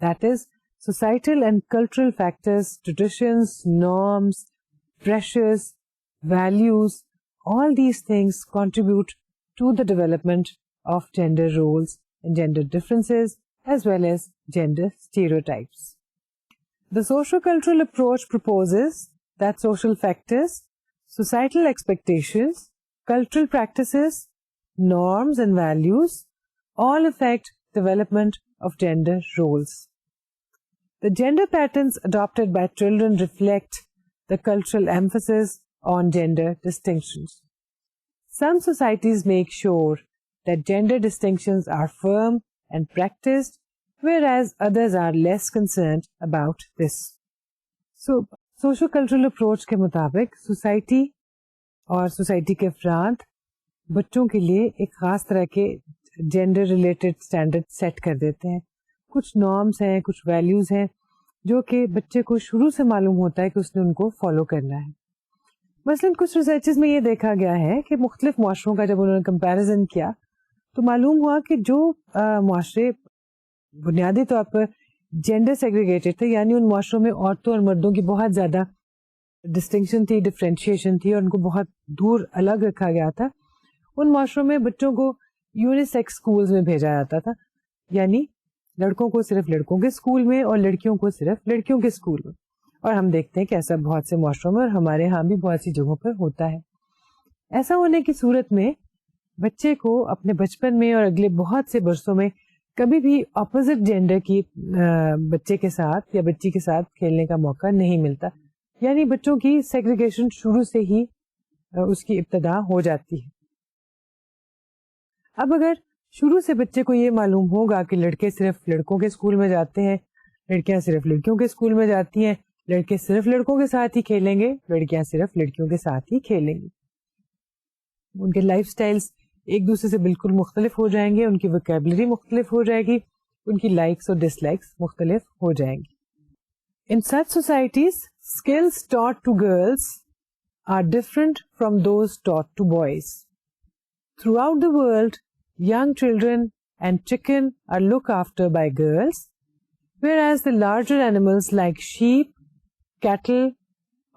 That is, societal and cultural factors, traditions, norms, pressures, values, all these things contribute to the development of gender roles and gender differences as well as gender stereotypes. The sociocultural approach proposes that social factors, societal expectations, cultural practices, norms and values all affect development of gender roles. The gender patterns adopted by children reflect the cultural emphasis on gender distinctions. Some societies make sure that gender distinctions are firm and practiced, whereas others are less concerned about this. So, socio-cultural approach کے مطابق society اور society کے افراد بچوں کے لیے ایک خاص طرح کے جینڈر ریلیٹڈ اسٹینڈرڈ سیٹ کر دیتے ہیں. کچھ نارمس ہیں, کچھ ویلیوز ہیں جو کہ بچے کو شروع سے معلوم ہوتا ہے کہ اس نے ان کو فالو کرنا ہے. مثلاً کچھ ریسرچز میں یہ دیکھا گیا ہے کہ مختلف معاشروں کا جب انہوں نے کمپیریزن کیا تو معلوم ہوا کہ جو معاشرے بنیادی طور پر جینڈر سیگریگیٹڈ تھے, یعنی ان معاشروں میں عورتوں اور مردوں کی بہت زیادہ ڈسٹنکشن تھی, ڈفرینشیشن تھی اور ان کو بہت دور الگ رکھا گیا تھا, ان معاشروں میں بچوں کو یونیسیکس اسکولز میں بھیجا جاتا تھا, یعنی لڑکوں کو صرف لڑکوں کے اسکول میں اور لڑکیوں کو صرف لڑکیوں کے اسکول میں. اور ہم دیکھتے ہیں کہ ایسا بہت سے معاشروں میں اور ہمارے ہاں بھی بہت سی جگہوں پر ہوتا ہے. ایسا ہونے کی صورت میں بچے کو اپنے بچپن میں اور اگلے بہت سے برسوں میں کبھی بھی اپوزٹ جینڈر کی بچے کے ساتھ یا بچی کے ساتھ کھیلنے کا موقع نہیں ملتا, یعنی بچوں کی سیگریگیشن شروع سے ہی اس کی ابتدا ہو جاتی ہے. اب اگر شروع سے بچے کو یہ معلوم ہوگا کہ لڑکے صرف لڑکوں کے اسکول میں جاتے ہیں, لڑکیاں صرف لڑکیوں کے اسکول میں جاتی ہیں, لڑکے صرف لڑکوں کے ساتھ ہی کھیلیں گے, لڑکیاں صرف لڑکیوں کے ساتھ ہی کھیلیں گی, ان کے لائف سٹائلز ایک دوسرے سے بالکل مختلف ہو جائیں گے, ان کی ویکیبلری مختلف ہو جائے گی, ان کی لائکس اور ڈس لائکس مختلف ہو جائیں گی. In such societies, skills taught to girls are different from those taught to boys. Throughout the world, young children and chicken are looked after by girls, whereas the larger animals like sheep, cattle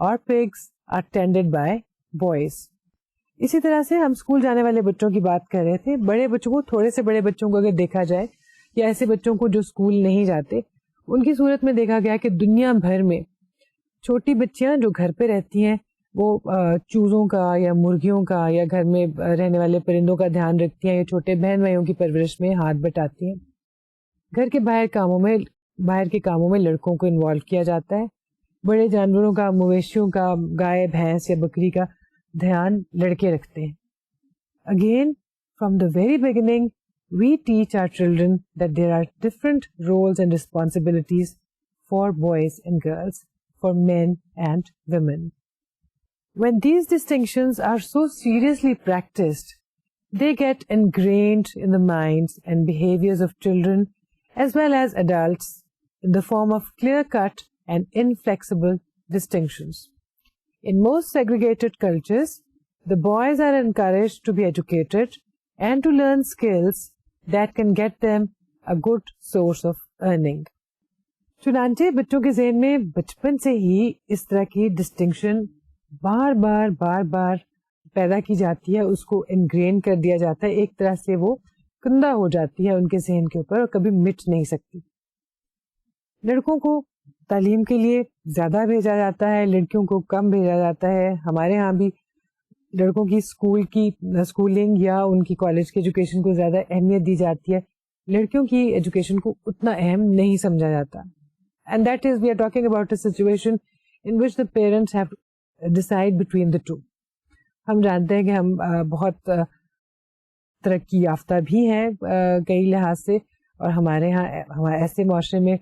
or pigs are tended by boys. اسی طرح سے ہم school جانے والے بچوں کی بات کر رہے تھے. بڑے بچوں کو, تھوڑے سے بڑے بچوں کو اگر دیکھا جائے یا ایسے بچوں کو جو اسکول نہیں جاتے, ان کی صورت میں دیکھا گیا کہ دنیا بھر میں چھوٹی بچیاں جو گھر پہ رہتی ہیں وہ چوزوں کا یا مرغیوں کا یا گھر میں رہنے والے پرندوں کا دھیان رکھتی ہیں یا چھوٹے بہن بھائیوں کی پرورش میں ہاتھ بٹاتی ہیں. گھر کے باہر کے کاموں میں لڑکوں کو انوالو کیا جاتا ہے. بڑے جانوروں کا, مویشیوں کا, گائے بھینس یا بکری کا دھیان لڑکے رکھتے ہیں. Again from the very beginning we teach our children that there are different roles and responsibilities for boys and girls, for men and women. When these distinctions are so seriously practiced, they get ingrained in the minds and behaviors of children as well as adults in the form of clear-cut and inflexible distinctions. In most segregated cultures, the boys are encouraged to be educated and to learn skills that can get them a good source of earning. چنانچہ بچوں کے ذہن میں بچپن سے ہی اس طرح کی distinction بار بار پیدا کی جاتی ہے, اس کو انگرین کر دیا جاتا ہے, ایک طرح سے وہ کندہ ہو جاتی ہے ان کے ذہن کے اوپر اور کبھی مٹ نہیں سکتی. لڑکوں کو تعلیم کے لیے زیادہ بھیجا جاتا ہے, لڑکیوں کو کم بھیجا جاتا ہے. ہمارے ہاں بھی لڑکوں کی اسکولنگ یا ان کی کالج کی ایجوکیشن کو زیادہ اہمیت دی جاتی ہے, لڑکیوں کی ایجوکیشن کو اتنا اہم نہیں سمجھا جاتا. And that is we are talking about a situation in which the parents have decide between the two. ہم جانتے ہیں کہ ہم بہت ترقی یافتہ بھی ہیں کئی لحاظ سے, اور ہمارے ہاں ایسے معاشرے میں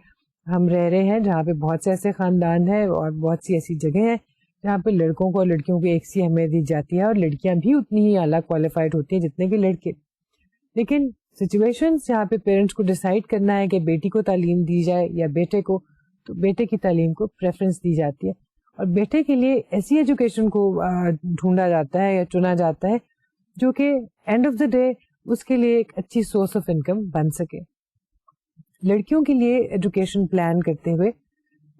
ہم رہ رہے ہیں جہاں پہ بہت سے ایسے خاندان ہیں اور بہت سی ایسی جگہیں ہیں جہاں پہ لڑکوں کو اور لڑکیوں کو ایک سی اہمیت دی جاتی ہے, اور لڑکیاں بھی اتنی ہی اعلیٰ کوالیفائڈ ہوتی ہیں جتنے کہ لڑکے. لیکن سچویشن جہاں پہ پیرنٹس کو ڈیسائیڈ کرنا ہے کہ بیٹی کو تعلیم دی جائے یا بیٹے کو, تو بیٹے کی تعلیم کو پریفرنس دی جاتی ہے, اور بیٹے کے لیے ایسی ایجوکیشن کو ڈھونڈا جاتا ہے یا چنا جاتا ہے جو کہ اینڈ آف دا ڈے اس کے لیے ایک اچھی سورس آف انکم بن سکے. لڑکیوں کے لیے ایجوکیشن پلان کرتے ہوئے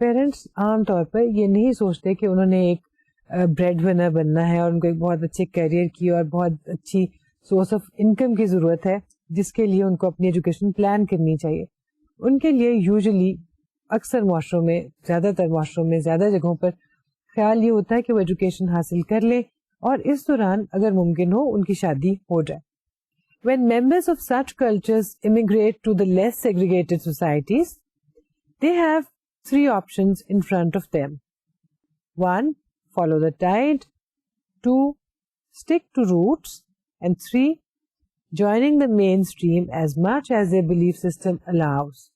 پیرنٹس عام طور پر یہ نہیں سوچتے کہ انہوں نے ایک بریڈ ونر بننا ہے اور ان کو ایک بہت اچھے کیریئر کی اور بہت اچھی سورس آف انکم کی ضرورت ہے جس کے لیے ان کو اپنی ایجوکیشن پلان کرنی چاہیے. ان کے لیے یوزلی اکثر معاشروں میں, زیادہ تر معاشروں میں, زیادہ جگہوں پر خیال یہ ہوتا ہے کہ وہ ایجوکیشن حاصل کر لیں اور اس دوران اگر ممکن ہو ان کی شادی ہو جائے. When members of such cultures immigrate to the less segregated societies, they have 3 options in front of them. 1. Follow the tide. 2. stick to roots, and 3, joining the mainstream as much as their belief system allows,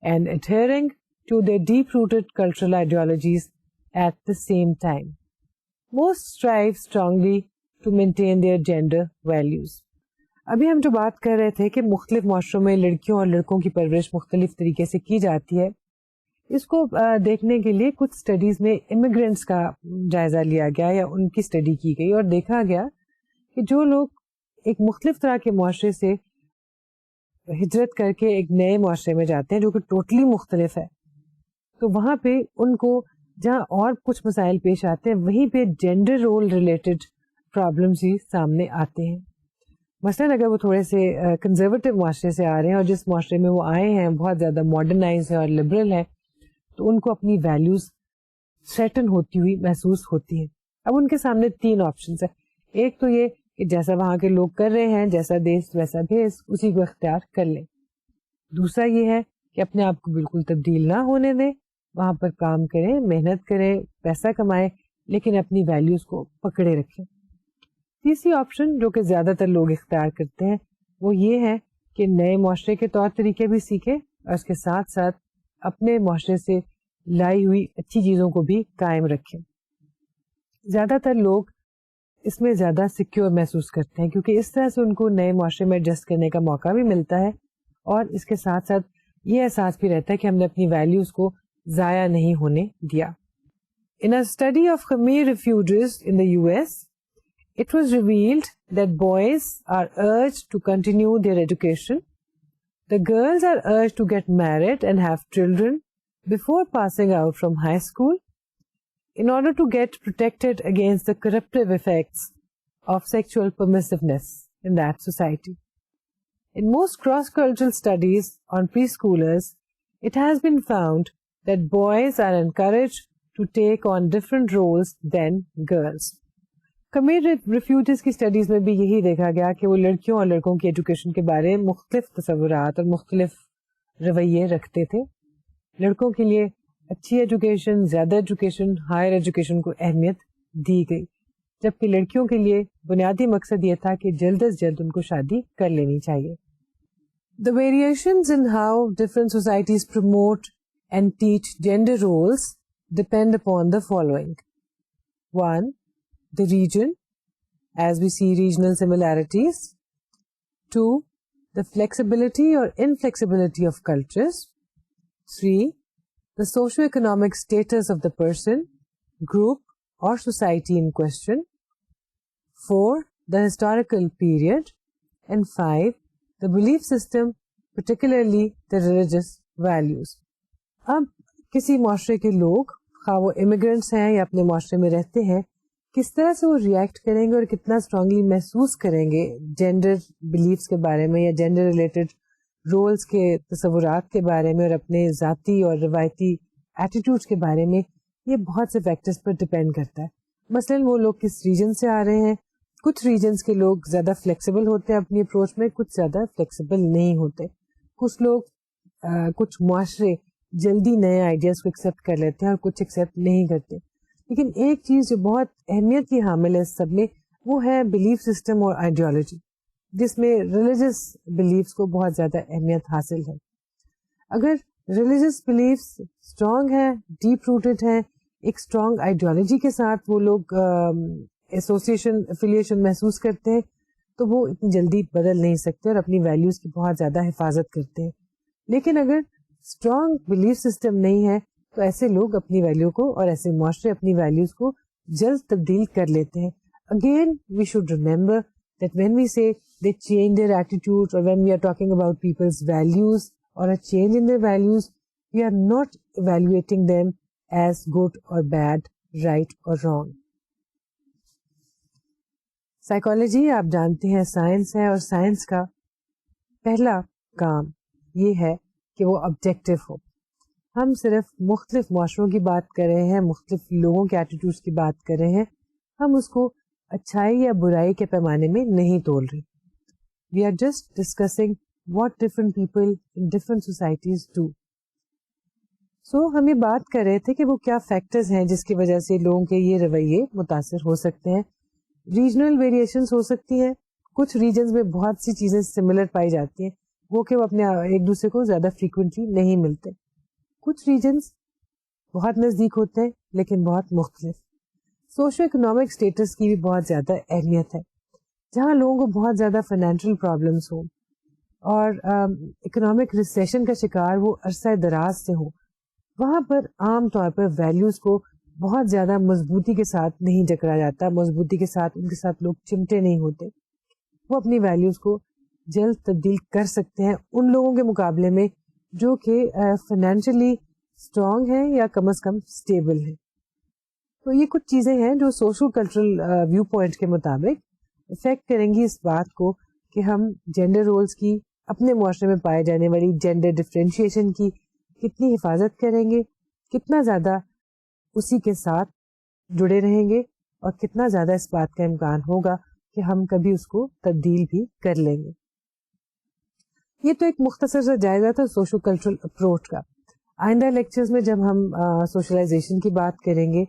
and adhering to their deep-rooted cultural ideologies at the same time. Most strive strongly to maintain their gender values. ابھی ہم جو بات کر رہے تھے کہ مختلف معاشروں میں لڑکیوں اور لڑکوں کی پرورش مختلف طریقے سے کی جاتی ہے، اس کو دیکھنے کے لیے کچھ اسٹڈیز میں امیگرینٹس کا جائزہ لیا گیا یا ان کی اسٹڈی کی گئی اور دیکھا گیا کہ جو لوگ ایک مختلف طرح کے معاشرے سے ہجرت کر کے ایک نئے معاشرے میں جاتے ہیں جو کہ ٹوٹلی مختلف ہے، تو وہاں پہ ان کو جہاں اور کچھ مسائل پیش آتے ہیں وہیں پہ جینڈر رول ریلیٹڈ پرابلمس ہی سامنے آتے ہیں. مثلاً اگر وہ تھوڑے سے کنزرویٹو معاشرے سے آ رہے ہیں اور جس معاشرے میں وہ آئے ہیں بہت زیادہ ماڈرنائز ہے اور لبرل ہے، تو ان کو اپنی ویلیوز تھریٹن ہوتی ہوئی محسوس ہوتی ہیں. اب ان کے سامنے 3 آپشنس ہیں. ایک تو یہ کہ جیسا وہاں کے لوگ کر رہے ہیں، جیسا دیش ویسا بھیس، اسی کو اختیار کر لیں. دوسرا یہ ہے کہ اپنے آپ کو بالکل تبدیل نہ ہونے دیں، وہاں پر کام کریں، محنت کریں، پیسہ کمائیں، لیکن اپنی ویلیوز کو پکڑے رکھیں. تیسری آپشن جو کہ زیادہ تر لوگ اختیار کرتے ہیں وہ یہ ہے کہ نئے معاشرے کے طور طریقے بھی سیکھیں اور اس کے ساتھ ساتھ اپنے معاشرے سے لائی ہوئی اچھی چیزوں کو بھی قائم رکھیں. زیادہ تر لوگ اس میں زیادہ سیکیور محسوس کرتے ہیں کیونکہ اس طرح سے ان کو نئے معاشرے میں ایڈجسٹ کرنے کا موقع بھی ملتا ہے اور اس کے ساتھ ساتھ یہ احساس بھی رہتا ہے کہ ہم نے اپنی ویلیوز کو ضائع نہیں ہونے دیا. In a study of Khmer refugees in the US, it was revealed that boys are urged to continue their education. The girls are urged to get married and have children before passing out from high school in order to get protected against the corruptive effects of sexual permissiveness in that society. In most cross-cultural studies on preschoolers, it has been found that boys are encouraged to take on different roles than girls. کمیر refugees کی studies میں بھی یہی دیکھا گیا کہ وہ لڑکیوں اور لڑکوں کی ایجوکیشن کے بارے میں مختلف تصورات اور مختلف رویے رکھتے تھے. لڑکوں کے لیے اچھی ایجوکیشن، زیادہ ایجوکیشن، ہائر ایجوکیشن کو اہمیت دی گئی، جبکہ لڑکیوں کے لیے بنیادی مقصد یہ تھا کہ جلد از جلد ان کو شادی کر لینی چاہیے. The variations in how different societies promote and teach gender roles depend upon the following. 1. The region, as we see regional similarities. 2. The flexibility or inflexibility of cultures. 3. The socio-economic status of the person, group, or society in question. 4. The historical period. And 5. The belief system, particularly the religious values. اب کسی معاشرے کے لوگ خواہ وہ immigrants ہیں یا اپنے معاشرے میں رہتے ہیں، کس طرح سے وہ ریئیکٹ کریں گے اور کتنا اسٹرانگلی محسوس کریں گے جینڈر بلیفس کے بارے میں یا جینڈر ریلیٹڈ رولس کے تصورات کے بارے میں اور اپنے ذاتی اور روایتی ایٹیٹیوڈس کے بارے میں، یہ بہت سے فیکٹرز پر ڈپینڈ کرتا ہے. مثلاً وہ لوگ کس ریجن سے آ رہے ہیں. کچھ ریجنس کے لوگ زیادہ فلیکسیبل ہوتے ہیں اپنی اپروچ میں، کچھ زیادہ فلیکسیبل نہیں ہوتے. کچھ لوگ کچھ معاشرے جلدی نئے آئیڈیاز کو ایکسیپٹ کر لیتے ہیں اور کچھ ایکسیپٹ نہیں کرتے. لیکن ایک چیز جو بہت اہمیت کی حامل ہے اس سب میں، وہ ہے بلیف سسٹم اور آئیڈیالوجی، جس میں ریلیجس بلیفس کو بہت زیادہ اہمیت حاصل ہے. اگر ریلیجس بلیفس اسٹرانگ ہیں، ڈیپ روٹڈ ہیں، ایک اسٹرانگ آئیڈیالوجی کے ساتھ وہ لوگ ایسوسیشن افیلیشن محسوس کرتے ہیں، تو وہ اتنی جلدی بدل نہیں سکتے اور اپنی ویلیوز کی بہت زیادہ حفاظت کرتے ہیں. لیکن اگر اسٹرانگ بلیف سسٹم نہیں ہے تو ایسے لوگ اپنی ویلیو کو اور ایسے معاشرے اپنی ویلیوز کو جلد تبدیل کر لیتے ہیں. Again we should remember that when we say they change their attitude اور when we are talking about people's values اور a change in their values, we are not evaluating them as good or bad, right or wrong. Psychology آپ جانتے ہیں science ہے، اور science کا پہلا کام یہ ہے کہ وہ آبجیکٹو ہو. ہم صرف مختلف معاشروں کی بات کر رہے ہیں، مختلف لوگوں کے ایٹیٹیوڈس کی بات کر رہے ہیں، ہم اس کو اچھائی یا برائی کے پیمانے میں نہیں تول رہے. We are just discussing what different people in different societies do. So ہم یہ بات کر رہے تھے کہ وہ کیا فیکٹرز ہیں جس کی وجہ سے لوگوں کے یہ رویے متاثر ہو سکتے ہیں. ریجنل ویریشنس ہو سکتی ہیں, کچھ ریجنز میں بہت سی چیزیں سملر پائی جاتی ہیں, وہ کہ وہ اپنے ایک دوسرے کو زیادہ فریکوینٹلی نہیں ملتے. کچھ ریجنز بہت نزدیک ہوتے ہیں لیکن بہت مختلف. سوشو اکنامک اسٹیٹس کی بھی بہت زیادہ اہمیت ہے. جہاں لوگوں کو بہت زیادہ فائنینشیل پرابلمس ہوں اور اکنامک ریسیشن کا شکار وہ عرصہ دراز سے ہوں, وہاں پر عام طور پر ویلیوز کو بہت زیادہ مضبوطی کے ساتھ نہیں جکڑا جاتا, مضبوطی کے ساتھ ان کے ساتھ لوگ چمٹے نہیں ہوتے. وہ اپنی ویلیوز کو جلد تبدیل کر سکتے ہیں ان لوگوں کے مقابلے میں جو کہ فائنینشلی اسٹرانگ ہیں یا کم از کم اسٹیبل ہیں. تو یہ کچھ چیزیں ہیں جو سوشل کلچرل ویو پوائنٹ کے مطابق افیکٹ کریں گی اس بات کو کہ ہم جینڈر رولز کی, اپنے معاشرے میں پائے جانے والی جینڈر ڈفرینشیشن کی کتنی حفاظت کریں گے, کتنا زیادہ اسی کے ساتھ جڑے رہیں گے, اور کتنا زیادہ اس بات کا امکان ہوگا کہ ہم کبھی اس کو تبدیل بھی کر لیں گے. یہ تو ایک مختصر سا جائزہ تھا سوشو کلچرل اپروچ کا. آئندہ لیکچرز میں جب ہم سوشلائزیشن کی بات کریں گے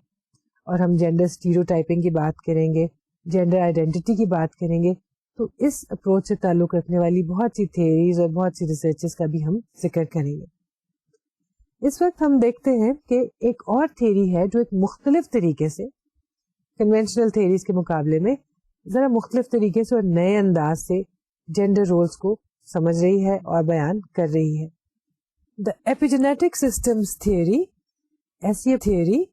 اور ہم جینڈر اسٹیریوٹائپنگ کی بات کریں گے, جینڈر آئیڈینٹی کی بات کریں گے, تو اس اپروچ سے تعلق رکھنے والی بہت سی تھیوریز اور بہت سی ریسرچز کا بھی ہم ذکر کریں گے. اس وقت ہم دیکھتے ہیں کہ ایک اور تھیوری ہے جو ایک مختلف طریقے سے کنونشنل تھیوریز کے مقابلے میں ذرا مختلف طریقے سے اور نئے انداز سے جینڈر رولز کو سمجھ رہی ہے اور بیان کر رہی ہے. دا ایپیجینیٹک سسٹمز تھیوری, ایسی تھیوری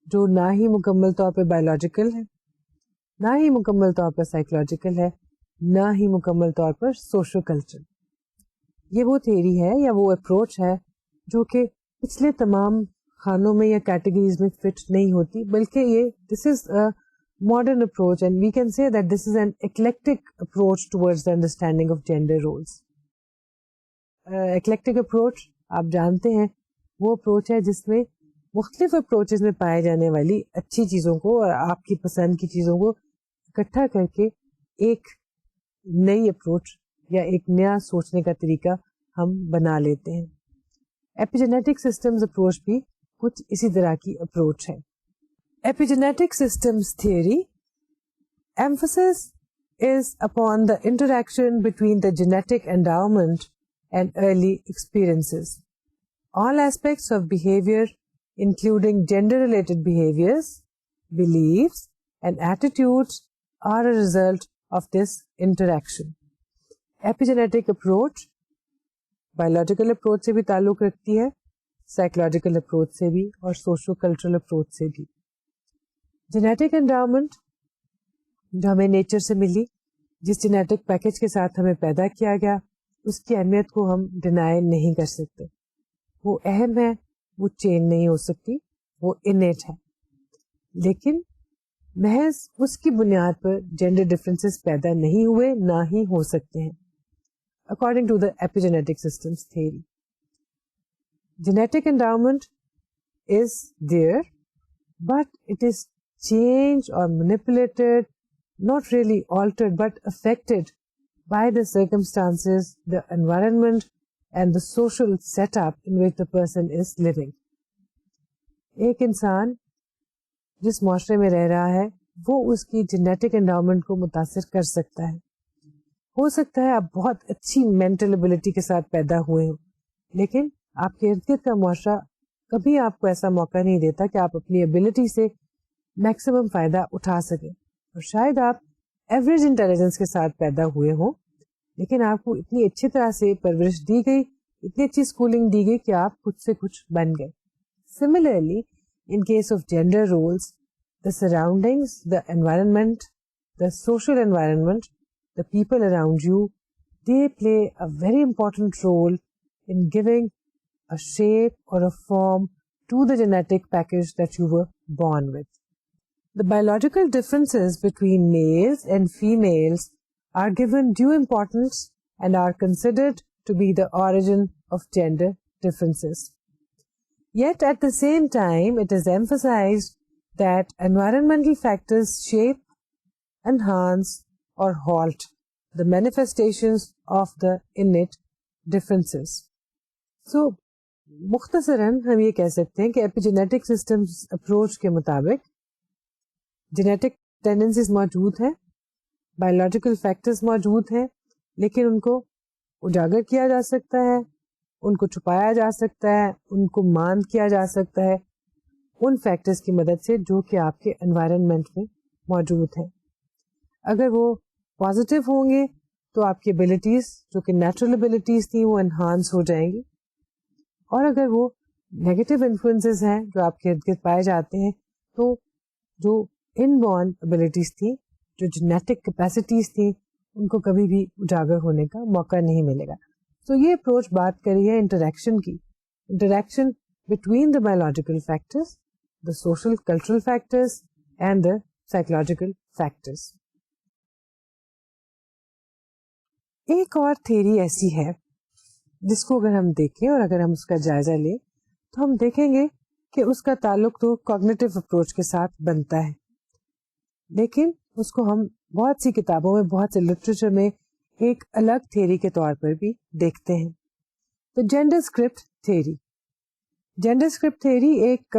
جو نہ ہی مکمل طور پہ بایولوجیکل ہے, نہ ہی مکمل طور پر سائیکولوجیکل ہے, نہ ہی مکمل طور پر سوشو کلچر. یہ وہ تھیوری ہے یا وہ اپروچ ہے جو کہ پچھلے تمام خانوں میں یا کیٹیگریز میں فٹ نہیں ہوتی, بلکہ یہ دس از modern approach and we can say that this is an eclectic approach towards the understanding of gender roles. Eclectic approach آپ جانتے ہیں وہ اپروچ ہے جس میں مختلف اپروچز میں پائے جانے والی اچھی چیزوں کو اور آپ کی پسند کی چیزوں کو اکٹھا کر کے ایک نئی اپروچ یا ایک نیا سوچنے کا طریقہ ہم بنا لیتے ہیں. ایپیجینیٹک سسٹمز اپروچ بھی کچھ اسی طرح کی اپروچ ہے. Epigenetic systems theory emphasis is upon the interaction between the genetic endowment and early experiences. All aspects of behavior, including gender-related behaviors, beliefs, and attitudes, are a result of this interaction. Epigenetic approach biological approach سے بھی تعلق رکھتی ہے, psychological approach سے بھی اور socio-cultural approach سے بھی. جینیٹک انڈاؤمنٹ جو ہمیں نیچر سے ملی, جس جینیٹک پیکج کے ساتھ ہمیں پیدا کیا گیا, اس کی اہمیت کو ہم ڈینائی نہیں کر سکتے. وہ اہم ہے, وہ چینج نہیں ہو سکتی, وہ انیٹ ہے. لیکن محض اس کی بنیاد پر جینڈر ڈفرینسز پیدا نہیں ہوئے, نہ ہی ہو سکتے ہیں. According to the epigenetic systems theory, genetic endowment is there but it is changed or manipulated, not really altered but affected by the circumstances, the environment and the social setup in which the person is living. ایک انسان جس معاشرے میں رہ رہا ہے وہ اس کی جینیٹک انڈاؤمنٹ کو متاثر کر سکتا ہے. ہو سکتا ہے آپ بہت اچھی مینٹل ایبلٹی کے ساتھ پیدا ہوئے ہوں, لیکن آپ کے ارد گرد کا معاشرہ کبھی آپ کو ایسا موقع نہیں دیتا کہ آپ اپنی ایبلٹی سے میکسیمم فائدہ اٹھا سکیں. اور شاید آپ ایوریج انٹیلیجنس کے ساتھ پیدا ہوئے ہوں, لیکن آپ کو اتنی اچھی طرح سے پرورش دی گئی, اتنی اچھی اسکولنگ دی گئی کہ آپ کچھ سے کچھ بن گئے. Similarly in case of gender roles, the surroundings, the environment, the social environment, the people around you, they play a very important role in giving a shape or a form to the genetic package that you were born with. The biological differences between males and females are given due importance and are considered to be the origin of gender differences. Yet at the same time, it is emphasized that environmental factors shape, enhance, or halt the manifestations of the innate differences. So, مختصراً ہم یہ کہہ سکتے ہیں کہ epigenetic systems approach کے مطابق genetic tendencies موجود ہیں, بایولوجیکل فیکٹرز موجود ہیں, لیکن ان کو اجاگر کیا جا سکتا ہے, ان کو چھپایا جا سکتا ہے, ان کو ماند کیا جا سکتا ہے ان فیکٹرز کی مدد سے جو کہ آپ کے انوائرمنٹ میں موجود ہیں. اگر وہ پازیٹیو ہوں گے تو آپ کی ابیلٹیز جو کہ نیچرل ابیلٹیز تھیں وہ انہانس ہو جائیں گی, اور اگر وہ نیگیٹو انفلوئنسز ہیں جو آپ کے ارد گرد پائے جاتے ہیں تو جو ان بورن ابیلٹیز تھیں, جو جینیٹک کیپیسٹیز تھیں, ان کو کبھی بھی اجاگر ہونے کا موقع نہیں ملے گا. تو یہ اپروچ بات کری ہے انٹریکشن کی, interaction between the biological factors, the social cultural factors and the psychological factors. ایک اور تھیری ایسی ہے جس کو اگر ہم دیکھیں اور اگر ہم اس کا جائزہ لیں تو ہم دیکھیں گے کہ اس کا تعلق تو کوگنیٹو اپروچ کے ساتھ بنتا ہے, لیکن اس کو ہم بہت سی کتابوں میں, بہت سے لٹریچر میں ایک الگ تھیری کے طور پر بھی دیکھتے ہیں. تو gender script theory, gender script theory ایک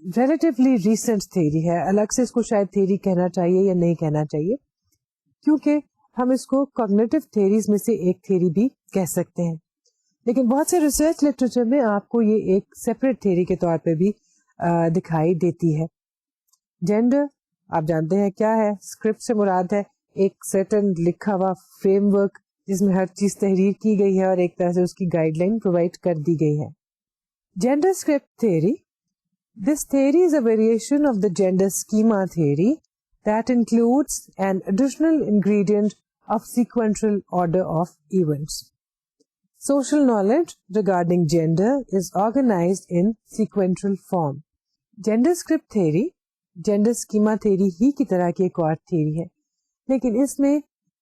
ریلیٹیولی ریسنٹ تھیری ہے. الگ سے اس کو شاید تھیری کہنا چاہیے یا نہیں کہنا چاہیے, کیونکہ ہم اس کو کوگنیٹو تھیریز میں سے ایک تھیری بھی کہہ سکتے ہیں, لیکن بہت سے ریسرچ لٹریچر میں آپ کو یہ ایک سیپریٹ تھیری کے طور پہ بھی دکھائی دیتی ہے. جینڈر آپ جانتے ہیں کیا ہے, اسکرپٹ سے مراد ہے ایک سرٹن لکھا ہوا فریم ورک جس میں ہر چیز تحریر کی گئی ہے اور ایک طرح سے اس کی گائیڈ لائن پرووائڈ کر دی گئی ہے. Gender script theory, this theory is a variation of the gender schema theory that includes an additional ingredient of sequential order of events. Social knowledge regarding gender is organized in sequential form. Gender script theory, gender schema theory ہی کی طرح کی ایک اور theory ہے, لیکن اس میں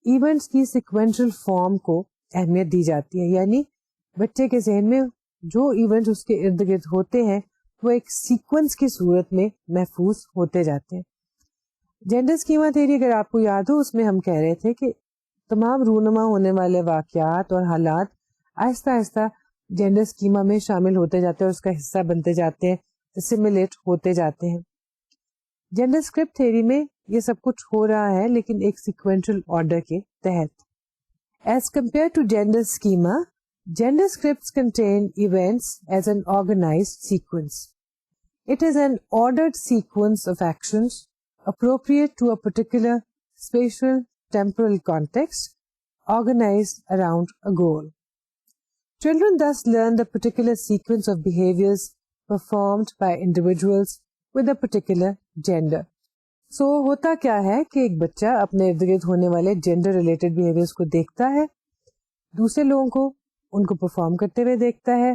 events کی sequential form کو اہمیت دی جاتی ہے, یعنی بچے کے ذہن میں جو ایونٹ اس کے ارد گرد ہوتے ہیں وہ ایک سیکوینس کی صورت میں محفوظ ہوتے جاتے ہیں. جینڈر اسکیما تھیری اگر آپ کو یاد ہو, اس میں ہم کہہ رہے تھے کہ تمام رونما ہونے والے واقعات اور حالات آہستہ آہستہ جینڈر اسکیما میں شامل ہوتے جاتے ہیں اور اس کا حصہ بنتے جاتے ہیں, اسیمیلیٹ ہوتے جاتے ہیں. جینڈر اسکرپٹ تھیری میں یہ سب کچھ ہو رہا ہے لیکن ایک سیکوینشل آرڈر کے تحت. As compare to gender schema, gender scripts contain events as an organised sequence. It is an ordered sequence of actions appropriate to a particular spatial temporal context organized around a goal. Children thus learn the particular sequence of behaviors performed by individuals with a particular gender. So ہوتا کیا ہے کہ ایک بچہ اپنے ارد گرد ہونے والے جینڈر ریلیٹڈ بیہیویئرس کو دیکھتا ہے, دوسرے لوگوں کو ان کو پرفارم کرتے ہوئے دیکھتا ہے,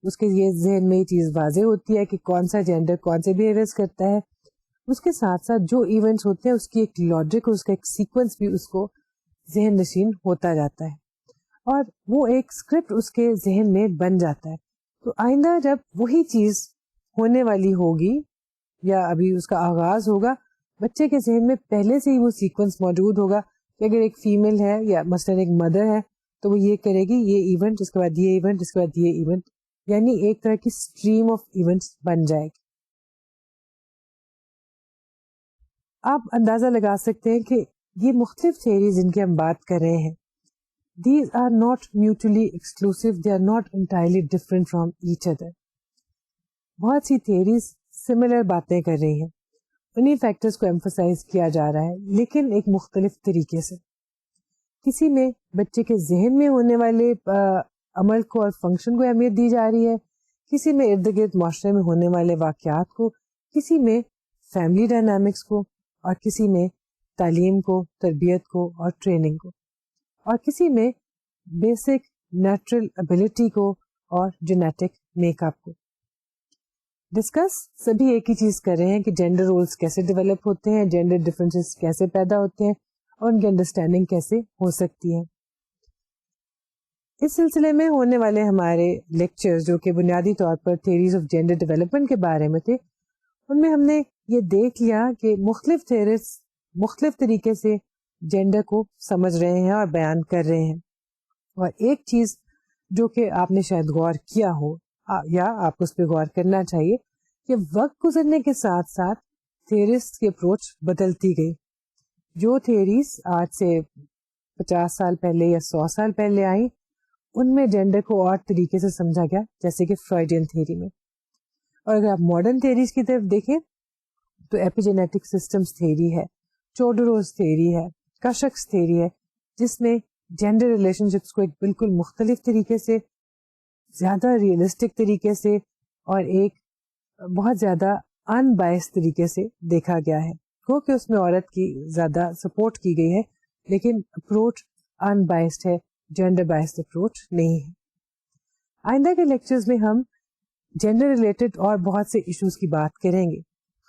اس کے یہ ذہن میں یہ چیز واضح ہوتی ہے کہ کون سا جینڈر کون سے بیہیویئرس کرتا ہے. اس کے ساتھ ساتھ جو ایونٹس ہوتے ہیں اس کی ایک لاجک اور اس کا ایک سیکوینس بھی اس کو ذہن نشین ہوتا جاتا ہے اور وہ ایک اسکرپٹ اس کے ذہن میں بن جاتا ہے. تو آئندہ جب وہی چیز ہونے والی ہوگی یا ابھی اس کا آغاز ہوگا, بچے کے ذہن میں پہلے سے ہی وہ سیکوینس موجود ہوگا کہ اگر ایک فیمل ہے یا مثلاً ایک مدر ہے تو وہ یہ کرے گی, یہ ایونٹ, اس کے بعد یہ ایونٹ, اس کے بعد یہ ایونٹ, یعنی ایک طرح کی اسٹریم آف ایونٹس بن جائے گی. آپ اندازہ لگا سکتے ہیں کہ یہ مختلف تھیریز جن کی ہم بات کر رہے ہیں, these are not mutually exclusive, they are not entirely different from each other. بہت سی تھیریز سملر باتیں کر رہی ہیں, انہیں فیکٹرز کو ایمفسائز کیا جا رہا ہے لیکن ایک مختلف طریقے سے. کسی میں بچے کے ذہن میں ہونے والے عمل کو اور فنکشن کو اہمیت دی جا رہی ہے, کسی میں ارد گرد معاشرے میں ہونے والے واقعات کو, کسی میں فیملی ڈائنامکس کو, اور کسی میں تعلیم کو, تربیت کو اور ٹریننگ کو, اور کسی میں بیسک نیچرل ابیلٹی کو اور جینیٹک میک اپ کو. ڈسکس سبھی ایک ہی چیز کر رہے ہیں کہ جینڈر رولز کیسے ڈیولپ ہوتے ہیں, جینڈر ڈفرینسز کیسے پیدا ہوتے ہیں اور ان کی انڈرسٹینڈنگ کیسے ہو سکتی ہے. اس سلسلے میں ہونے والے ہمارے لیکچرز جو کہ بنیادی طور پر تھیریز آف جینڈر ڈیولپمنٹ کے بارے میں تھے, ان میں ہم نے یہ دیکھ لیا کہ مختلف تھیریز مختلف طریقے سے جینڈر کو سمجھ رہے ہیں اور بیان کر رہے ہیں. اور ایک چیز جو کہ آپ نے شاید غور کیا ہو یا آپ کو اس پہ غور کرنا چاہیے کہ وقت گزرنے کے ساتھ ساتھ تھیریسٹ کی اپروچ بدلتی گئی. جو تھیریز آج سے 50 سال پہلے یا 100 سال پہلے آئی ان میں جینڈر کو اور طریقے سے سمجھا گیا, جیسے کہ فرائیڈین تھیری میں. اور اگر آپ ماڈرن تھیریز کی طرف دیکھیں تو ایپیجینیٹک سسٹمز تھیری ہے, چوڈروز تھیری ہے, کشکس تھیری ہے, جس میں جینڈر ریلیشن شپس کو ایک بالکل مختلف طریقے سے, زیادہ ریئلسٹک طریقے سے اور ایک بہت زیادہ ان بائس طریقے سے دیکھا گیا ہے. کیونکہ اس میں عورت کی زیادہ سپورٹ کی گئی ہے, لیکن اپروچ ان بائسڈ ہے, جینڈر بائسڈ اپروچ نہیں ہے. آئندہ کے لیکچرز میں ہم جینڈر ریلیٹڈ اور بہت سے ایشوز کی بات کریں گے,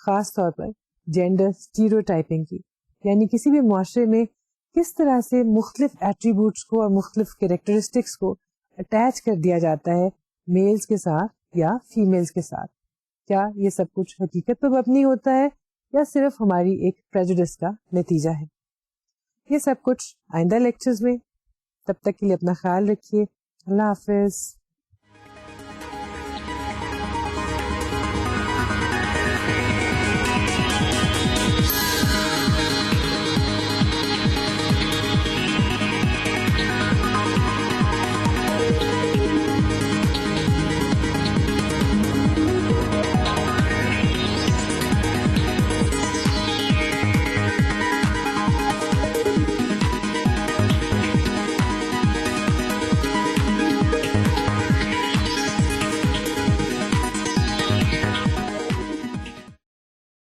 خاص طور پر جینڈر اسٹیریوٹائپنگ کی, یعنی کسی بھی معاشرے میں کس طرح سے مختلف ایٹریبیوٹس کو اور مختلف کیریکٹرسٹکس کو اٹیچ کر دیا جاتا ہے میلز کے ساتھ یا فیمیلز کے ساتھ. کیا یہ سب کچھ حقیقت پر مبنی ہوتا ہے یا صرف ہماری ایک پریجوڈس کا نتیجہ ہے؟ یہ سب کچھ آئندہ لیکچرز میں. تب تک کے لیے اپنا خیال رکھیے. اللہ حافظ.